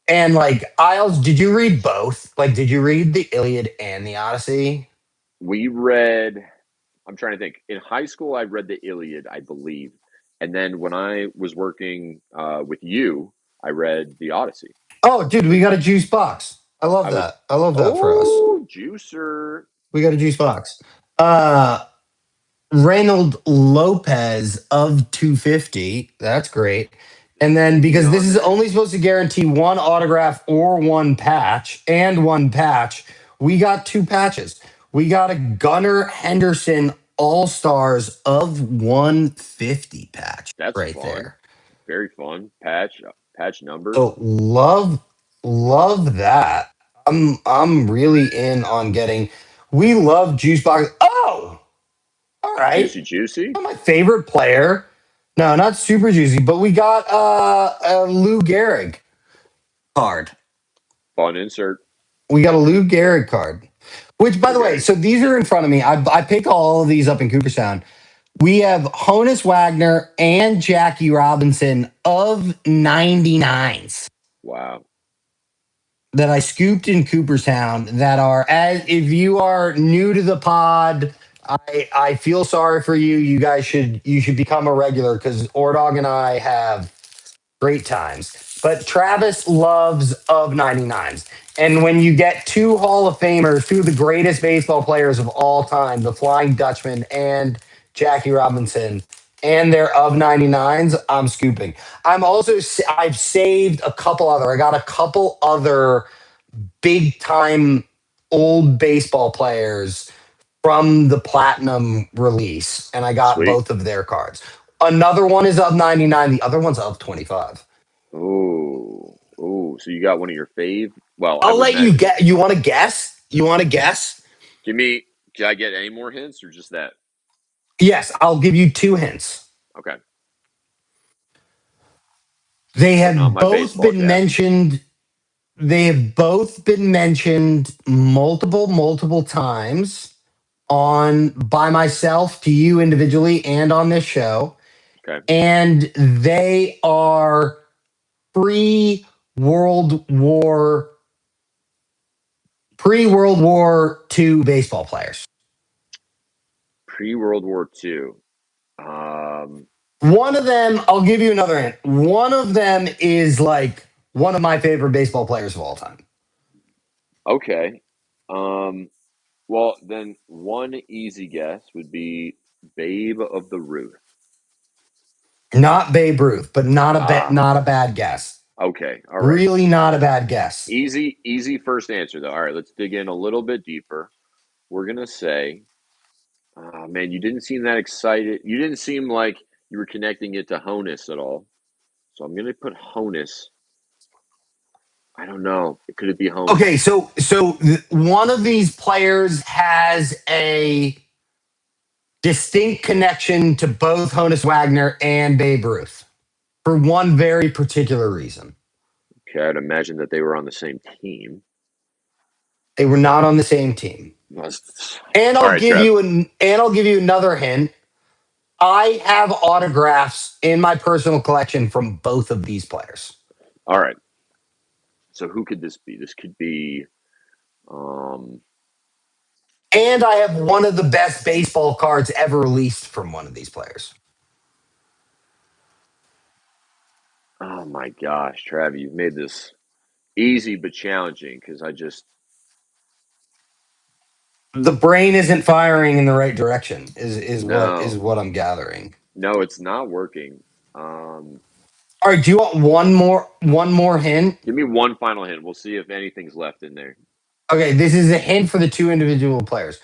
And like Isles, did you read both? Like, did you read the Iliad and the Odyssey? We read I'm trying to think. In high school, I read the Iliad, I believe, and then when I was working with you, I read the Odyssey. Oh, dude, we got a juice box. I love I was that. I love that for us. oh juicer. We got a juice box. Uh Reynold Lopez of 250. That's great. And then Is he because this on is there? only supposed to guarantee one autograph or one patch, we got two patches. We got a Gunnar Henderson All Stars of 150 patch That's right fun. there. Very fun. Patch numbered. So love that. I'm really in on getting. We love juice box. Oh, all right. Juicy juicy. Not my favorite player. No, not super juicy, but we got a Lou Gehrig card. Fun insert. We got a Lou Gehrig card. Which, by Lou the way, Gehrig. so these are in front of me. I pick all of these up in Cooperstown. We have Honus Wagner and Jackie Robinson of 99s. Wow. that I scooped in Cooperstown that are, as if you are new to the pod, I feel sorry for you. You should become a regular because Ordog and I have great times. But Travis loves of 99s. And when you get two Hall of Famers, two of the greatest baseball players of all time, the Flying Dutchman and Jackie Robinson, and they're of 99s, I'm scooping. I've saved a couple other. I got a couple other big time old baseball players from the platinum release, and I got Sweet. both of their cards. Another one is of 99, the other one's of 25. Oh, oh. So you got one of your fave? Well, I I'll would let you imagine. get. You want to guess? You want to guess? Give me. Can I get any more hints or just that? Yes, I'll give you two hints. Okay. They Putting on have my both baseball been cap. mentioned. They have both been mentioned multiple times on by myself to you individually and on this show. Okay. And they are pre World War pre-World War II baseball players. Pre World War II. Um. One of them, I'll give you another hint. One of them is like one of my favorite baseball players of all time. Okay. Um. Well, then one easy guess would be Babe of the Ruth. Not Babe Ruth, but Ah. not a bad guess. Okay. All right. Really not a bad guess. Easy first answer though. All right. Let's dig in a little bit deeper. We're gonna say, man, you didn't seem that excited. You didn't seem like you were connecting it to Honus at all. So I'm gonna put Honus. I don't know. Could it be Okay, Honus? one of these players has a distinct connection to both Honus Wagner and Babe Ruth for one very particular reason. Okay, I'd imagine that they were on the same team. They were not on the same team. And All right, Trev. I'll give you another hint. I have autographs in my personal collection from both of these players. All right. So who could this be? This could be. Um, And I have one of the best baseball cards ever released from one of these players. oh my gosh, Trav, you've made this easy but challenging because I just The brain isn't firing in the right direction is no, what I'm gathering. no, it's not working. Um, All right, do you want one more hint? give me one final hint. We'll see if anything's left in there. Okay, this is a hint for the two individual players.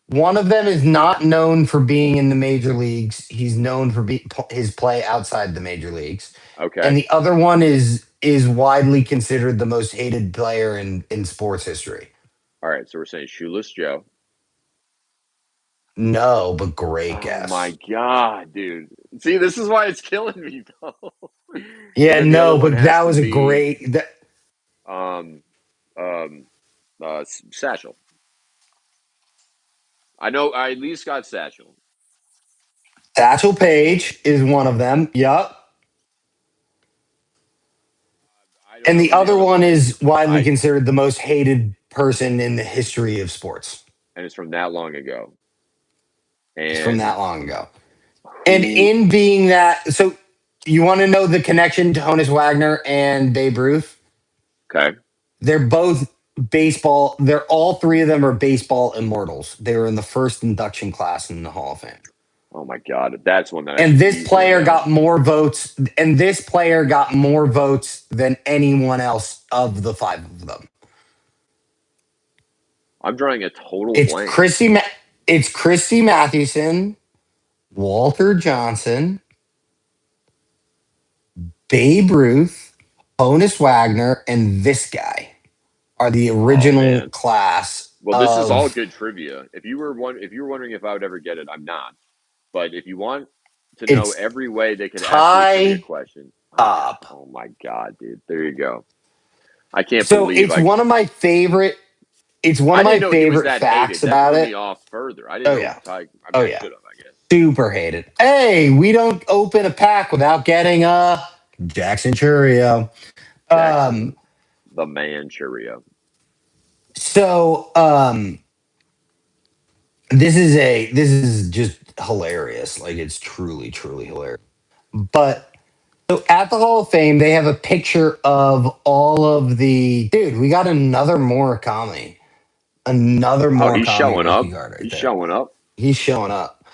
One of them is not known for being in the major leagues. He's known for his play outside the major leagues. And Okay. the other one is widely considered the most hated player in sports history. All right. So we're saying Shoeless Joe. No, but great Oh my guess. God, dude. See, this is why it's killing me though. Yeah, And then the other no, one but has that to was a be great um um Satchel. I know I at least got Satchel. Satchel Paige is one of them. Yup. I don't And know the who the other other one one is. is widely I considered the most hated person in the history of sports. and it's from that long ago. It's from And that long ago. And who in being that, so you want to know the connection to Honus Wagner and Babe Ruth? okay. They're both baseball. They're all three of them are baseball immortals. They were in the first induction class in the Hall of Fame. Oh my God. That's one that I And should this easily player know. got more votes. And this player got more votes than anyone else of the five of them. I'm drawing a total It's blank. Christy. It's Christy Mathewson, Walter Johnson, Babe Ruth, Honus Wagner, and this guy are the Oh original man. class Well, this is all of. good trivia. If you were wondering if I would ever get it, I'm not. But if you want to know It's every way they could ask me a trivia tie question, I got. up. Oh my God, dude! There you go. I can't So believe it's I. one of my favorite. It's one I of didn't my know he was favorite that facts hated. That about threw it. me off further. I didn't Oh know. yeah. I Oh mean, I yeah. should have, I guess. Super hated. Hey, we don't open a pack without getting a Jackson Churio. Jackson, Um, The Manchuria. So this is just hilarious. Like it's truly, truly hilarious. But so at the Hall of Fame, they have a picture of all of the dude. We got another Oh, he's Murakami showing rookie up. card right He's there. showing up. He's showing up.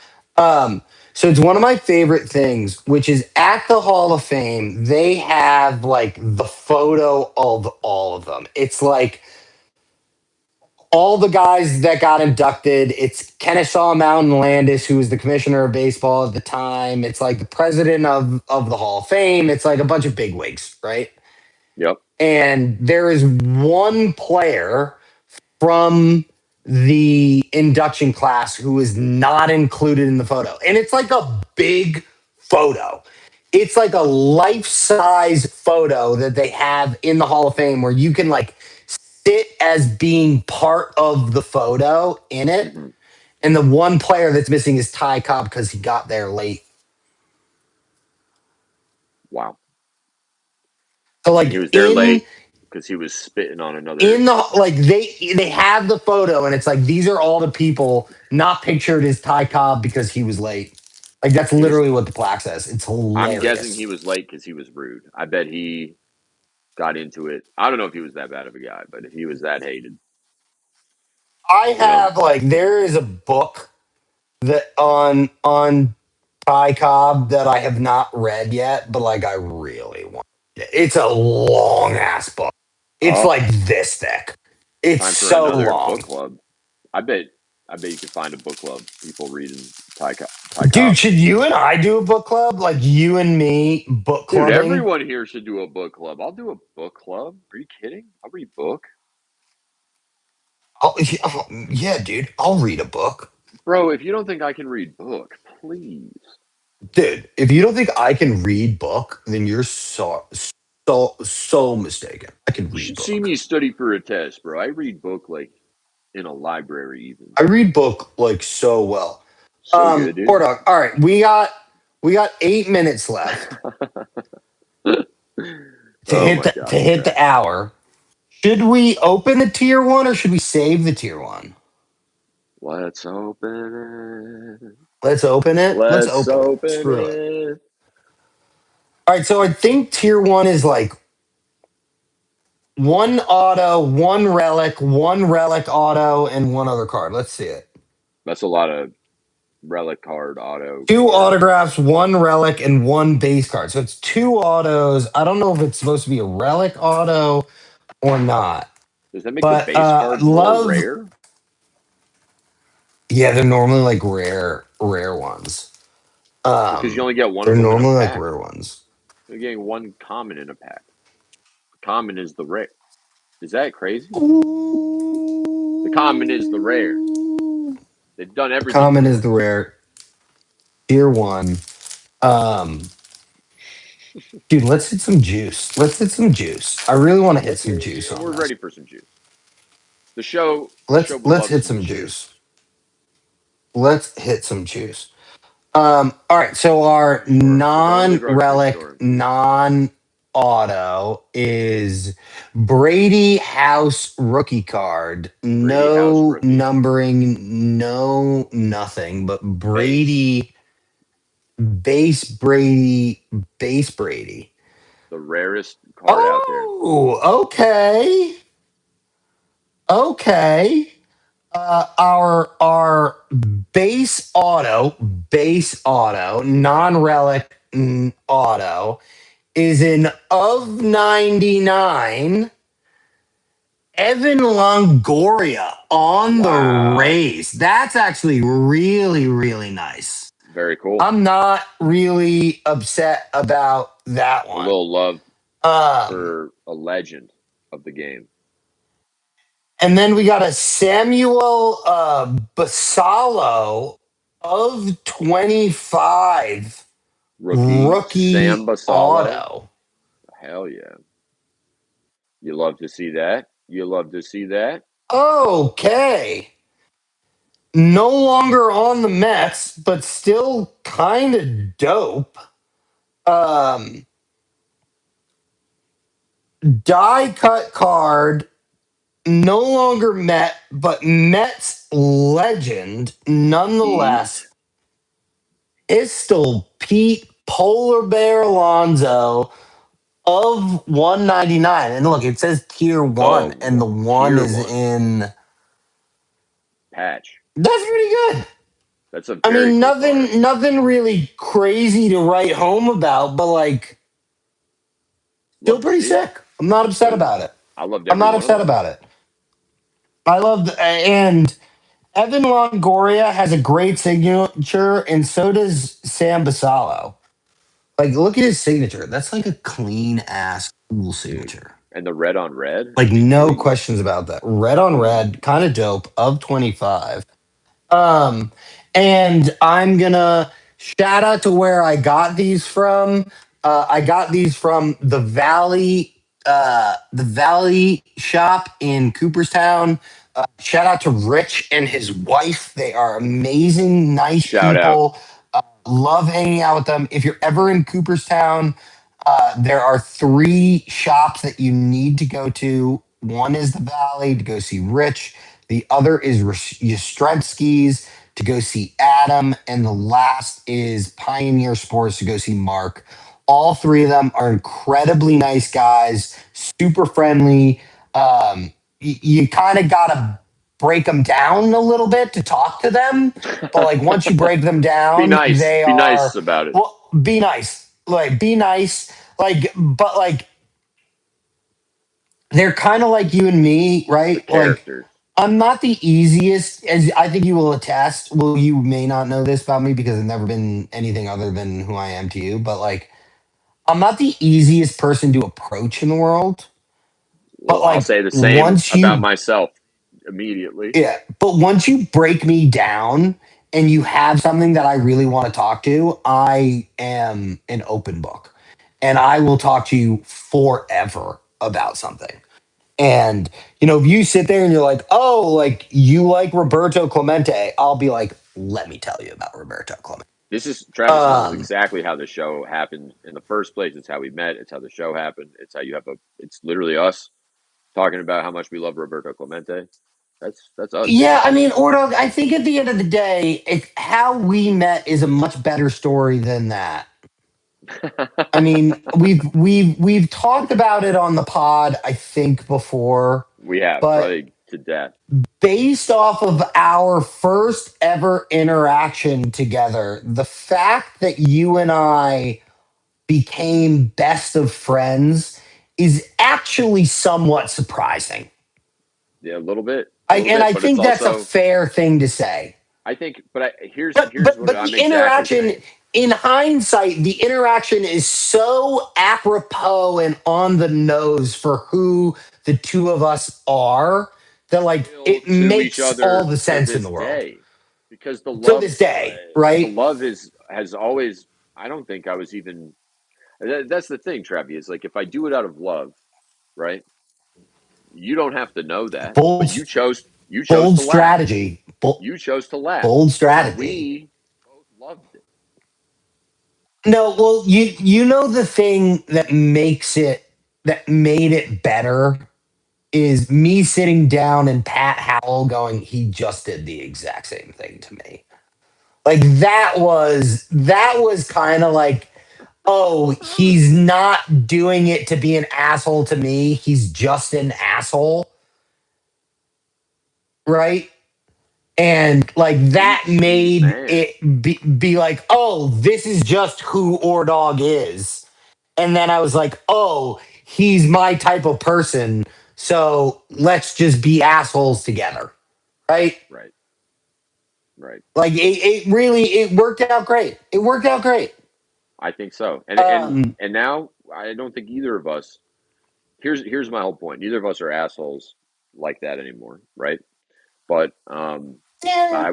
So it's one of my favorite things, which is at the Hall of Fame, they have like the photo of all of them. It's like all the guys that got inducted. It's Kennesaw Mountain Landis, who was the commissioner of baseball at the time. It's like the president of the Hall of Fame. It's like a bunch of bigwigs, right? Yep. And there is one player from the induction class who is not included in the photo. And it's like a big photo. It's like a life-size photo that they have in the Hall of Fame where you can like sit as being part of the photo in it. Hmm. And the one player that's missing is Ty Cobb because he got there late. Wow. So And he like was there late because he was spitting on another. in the like they have the photo and it's like these are all the people not pictured as Ty Cobb because he was late. Like that's He was. literally what the plaque says. It's I'm guessing he hilarious. was late because he was rude. I bet he got into it. I don't know if he was that bad of a guy, but if he was that hated, I you know. have like there is a book that on Ty Cobb that I have not read yet, but like I really want it. It's a long ass book. It's Oh, like this thick. It's time for so another long. book club. I bet. I bet you could find a book club. People reading Ty Dude, Cobb. should you and I do a book club? Like you and me book Dude, clubbing? everyone here should do a book club. I'll do a book club. Are you kidding? I'll read book. Yeah, dude, I'll read a book. Bro, if you don't think I can read book, please. Dude, if you don't think I can read book, then you're so mistaken. I can You read should see book. me study for a test, bro. I read book like in a library even. I read book like so well. So good, dude. Poor dog. All right, we got 8 minutes left to Oh hit my the to god, I'm hit the cracking up. hour. Should we open the tier one or should we save the tier one? Let's open it. Let's open it. Let's Let's open it. open Screw it. it. All right, so I think tier one is like one auto, one relic auto, and one other card. Let's see it. That's a lot of relic card, auto Two cards. autographs, one relic, and one base card. So it's two autos. I don't know if it's supposed to be a relic auto or not. Does that make the But base cards more love, rare? yeah, they're normally like rare ones. Because you only get one They're of them in a normally like pack. rare ones. You're getting one common in a pack. Common is the rare. Is that crazy? The common is the rare. Ooh. They've done everything Common is for the us. rare. Tier one. Um, dude, let's hit some juice. Let's hit some juice. I really want to hit some juice on We're this. ready for some juice. The show Let's loves hit some some juice. juice. Let's hit some juice. All right. So our We're going to the grocery non-relic, store. non-auto is Brady House rookie card. Brady House No rookie numbering, no nothing, but base, Brady, base Brady, base Brady. the rarest card out there. Oh, okay. Okay. Our base auto, non-relic auto is an of 99 Evan Longoria on the Wow, race. That's actually really, really nice. very cool. I'm not really upset about that A one. little love Um, for a legend of the game. and then we got a Samuel Basalo of 25 Rookie Sam rookie Basalo. auto. Hell yeah. You love to see that. You love to see that. Okay. No longer on the Mets, but still kind of dope. Um, Die cut card, no longer Met, but Mets legend Pete. nonetheless. Is still Pete Polar Bear Alonso of 199. And look, it says tier one, and the one Tier is one in. patch. That's pretty good. That's a I very mean, cool card. nothing really crazy to write home about, but like, still Love to pretty see it. sick. I'm not upset Good. about it. I loved I'm every not one of upset those. about it. I love and Evan Longoria has a great signature, and so does Sam Basalo. Like, look at his signature. That's like a clean ass cool Dude. signature. And the red on red? Like, Are you no kidding me? questions about that. Red on red, kind of dope. Of 25. Um, and I'm gonna shout out to where I got these from. I got these from the Valley shop in Cooperstown. Shout out to Rich and his wife. They are amazing, nice Shout out. people. Love hanging out with them. If you're ever in Cooperstown, there are three shops that you need to go to. One is the Valley to go see Rich. The other is Yastrzemski's to go see Adam. And the last is Pioneer Sports to go see Mark. All three of them are incredibly nice guys, super friendly. You kind of got to break them down a little bit to talk to them. But like once you break them Be down, nice. they Be nice are, about it. well, be nice. Like, be nice. Like, but like, they're kind of like you and me, The right? Like, characters. I'm not the easiest, as I think you will attest. Well, you may not know this about me because I've never been anything other than who I am to you, but like, I'm not the easiest person to approach in the world. But Well, I'll like, say the same once about you, myself immediately. yeah, but once you break me down and you have something that I really want to talk to, I am an open book and I will talk to you forever about something. And, if you sit there and you're like, oh, like you like Roberto Clemente, I'll be like, let me tell you about Roberto Clemente. This is Travis. This is Um, exactly how the show happened in the first place. It's how we met. It's how the show happened. It's how you have a. It's literally us talking about how much we love Roberto Clemente. That's us, dude. yeah, I mean, Ordog, I think at the end of the day, how we met is a much better story than that. I mean, we've talked about it on the pod, I think, before, We have but probably to death. based off of our first ever interaction together, the fact that you and I became best of friends is actually somewhat surprising. Yeah, a little And bit, I but it's think that's a also fair thing to say. I think. But But here's what the I'm exactly interaction, saying. in hindsight, the interaction is so apropos and on the nose for who the two of us are that like Still it to each makes all other the to sense in this the world. day, because To this day, the right? love is has always. I don't think I was even. That's the thing, Trevi. Is like if I do it out of love, right? You don't have to know that, but Bold you chose bold to laugh. strategy. You chose to laugh, Bold and strategy. we both loved it. No, well, you know the thing that made it better is me sitting down and Pat Howell going, he just did the exact same thing to me. Like that was kind of like, oh, he's not doing it to be an asshole to me. He's just an asshole, right? And like that Sweet made man. it be like, oh, this is just who Ordog is. And then I was like, oh, he's my type of person. So let's just be assholes together. Right? Right, right. Like it really it worked out great. It worked out great. I think so. Um And now I don't think either of us. Here's my whole point. Neither of us are assholes like that anymore, right? But yeah, I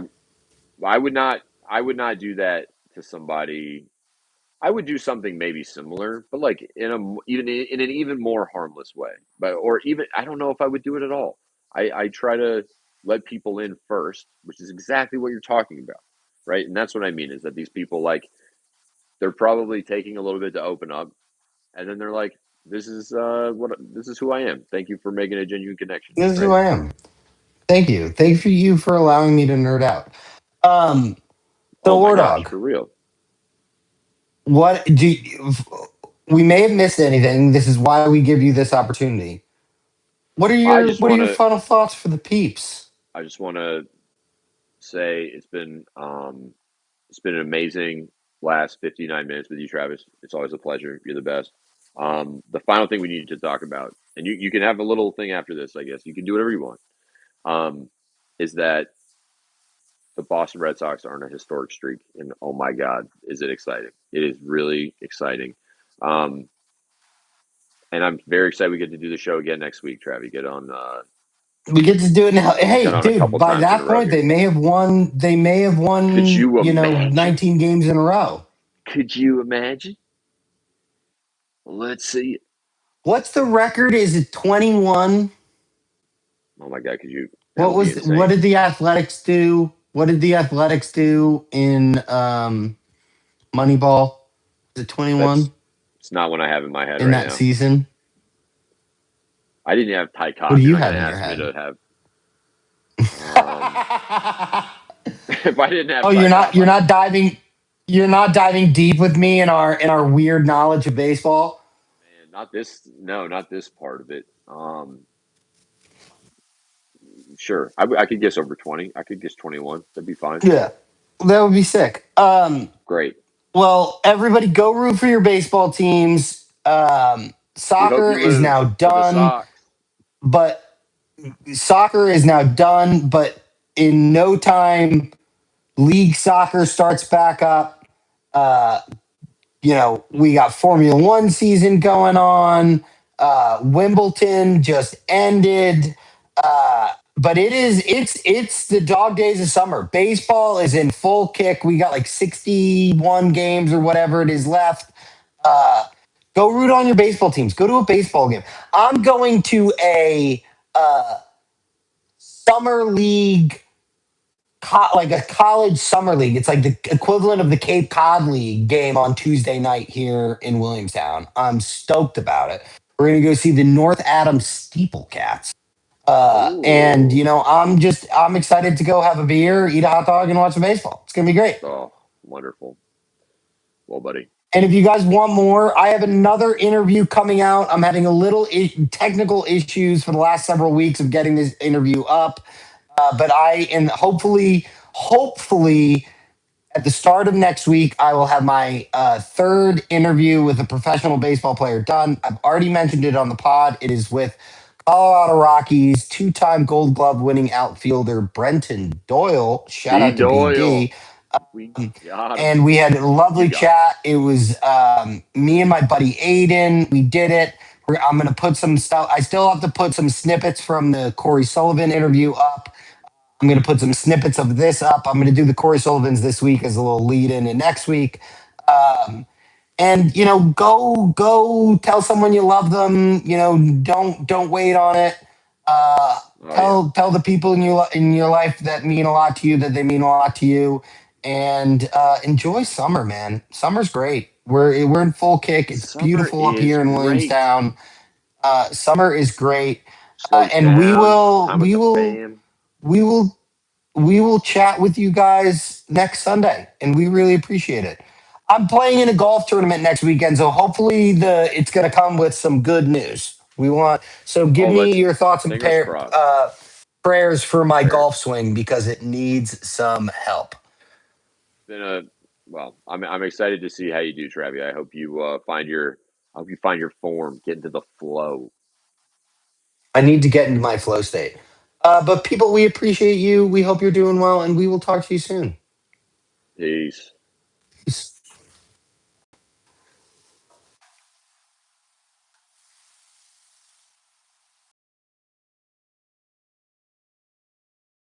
I would not do that to somebody. I would do something maybe similar, but like even in an even more harmless way. But or even I don't know if I would do it at all. I try to let people in first, which is exactly what you're talking about, right? And that's what I mean is that these people like they're probably taking a little bit to open up, and then they're like, this is who I am. Thank you for making a genuine connection, This is who Trav. I am. Thank you. Thank you for allowing me to nerd out. Um, so Oh my War gosh, Dog, for real. what do you, we may have missed anything. This is why we give you this opportunity. I just What are want your to. final thoughts for the peeps? I just want to say it's been an amazing last 59 minutes with you, Travis. It's always a pleasure. You're the best. The final thing we need to talk about, and you can have a little thing after this, I guess. You can do whatever you want. Um, is that the Boston Red Sox are on a historic streak, and oh my God, is it exciting! It is really exciting, um, and I'm very excited we get to do the show again next week. Travis, We get to do it now. Hey, get on a dude, couple by times in a that row point, here. they may have won. They may have Could won. you You know, imagine? 19 games in a row. Could you imagine? Let's see. What's the record? Is it 21? Oh my God, could you? That What would be was? What insane. did the Athletics do? What did the Athletics do in Moneyball? Is it That's 21 it's not one I have in my head in right that now. season? I didn't have Ty What do Cobb. You're you not going have to in your ask me head? to have. Um, if I didn't have Oh, Ty Cobb, you're I not diving you're not diving deep with me in our weird knowledge of baseball. man, not this. No, not this part of it. Sure, I could guess over 20. I could guess 21. That'd be fine. Yeah, that would be sick. Great. Well, everybody go root for your baseball teams. We hope Soccer you is lose now for the done, Sox. but soccer is now done, but in no time, league soccer starts back up. Uh, you know, we got Formula One season going on. Wimbledon just ended. But it's the dog days of summer. Baseball is in full kick. We got like 61 games or whatever it is left. Uh, go root on your baseball teams. Go to a baseball game. I'm going to a summer league like a college summer league. It's like the equivalent of the Cape Cod League game on Tuesday night here in Williamstown. I'm stoked about it. We're gonna go see the North Adams Steeplecats. And Ooh. you know, I'm excited to go have a beer, eat a hot dog, and watch some baseball. It's gonna be great. Oh, wonderful. Well, buddy. And if you guys want more, I have another interview coming out. I'm having a little technical issues for the last several weeks of getting this interview up, but I and hopefully at the start of next week, I will have my third interview with a professional baseball player done. I've already mentioned it on the pod. It is with Colorado Rockies two-time Gold Glove winning outfielder Brenton Doyle. Shout B out to Doyle. BD. We got him. And we had a You lovely got him. chat. It was me and my buddy Aiden. We did it. I'm going to put some stuff. I still have to put some snippets from the Corey Sullivan interview up. I'm going to put some snippets of this up. I'm going to do the Corey Sullivan's this week as a little lead in, and next week. Um, and you know, go tell someone you love them. You know, don't wait on it. Uh, Oh yeah. tell the people in your life that mean a lot to you that they mean a lot to you, and enjoy summer, man. Summer's great. We're in full kick. It's Summer beautiful up is here in great. Williamstown. Summer is great, Slows and down. Time with the fam. we will we will chat with you guys next Sunday, and we really appreciate it. I'm playing in a golf tournament next weekend, so hopefully the it's going to come with some good news. We want so give Oh, me let's your thoughts and fingers crossed. prayers for my golf Prayers. swing because it needs some help. Been a well. I'm excited to see how you do, Travi. I hope you find your form, get into the flow. I need to get into my flow state. But people, we appreciate you. We hope you're doing well, and we will talk to you soon. Peace.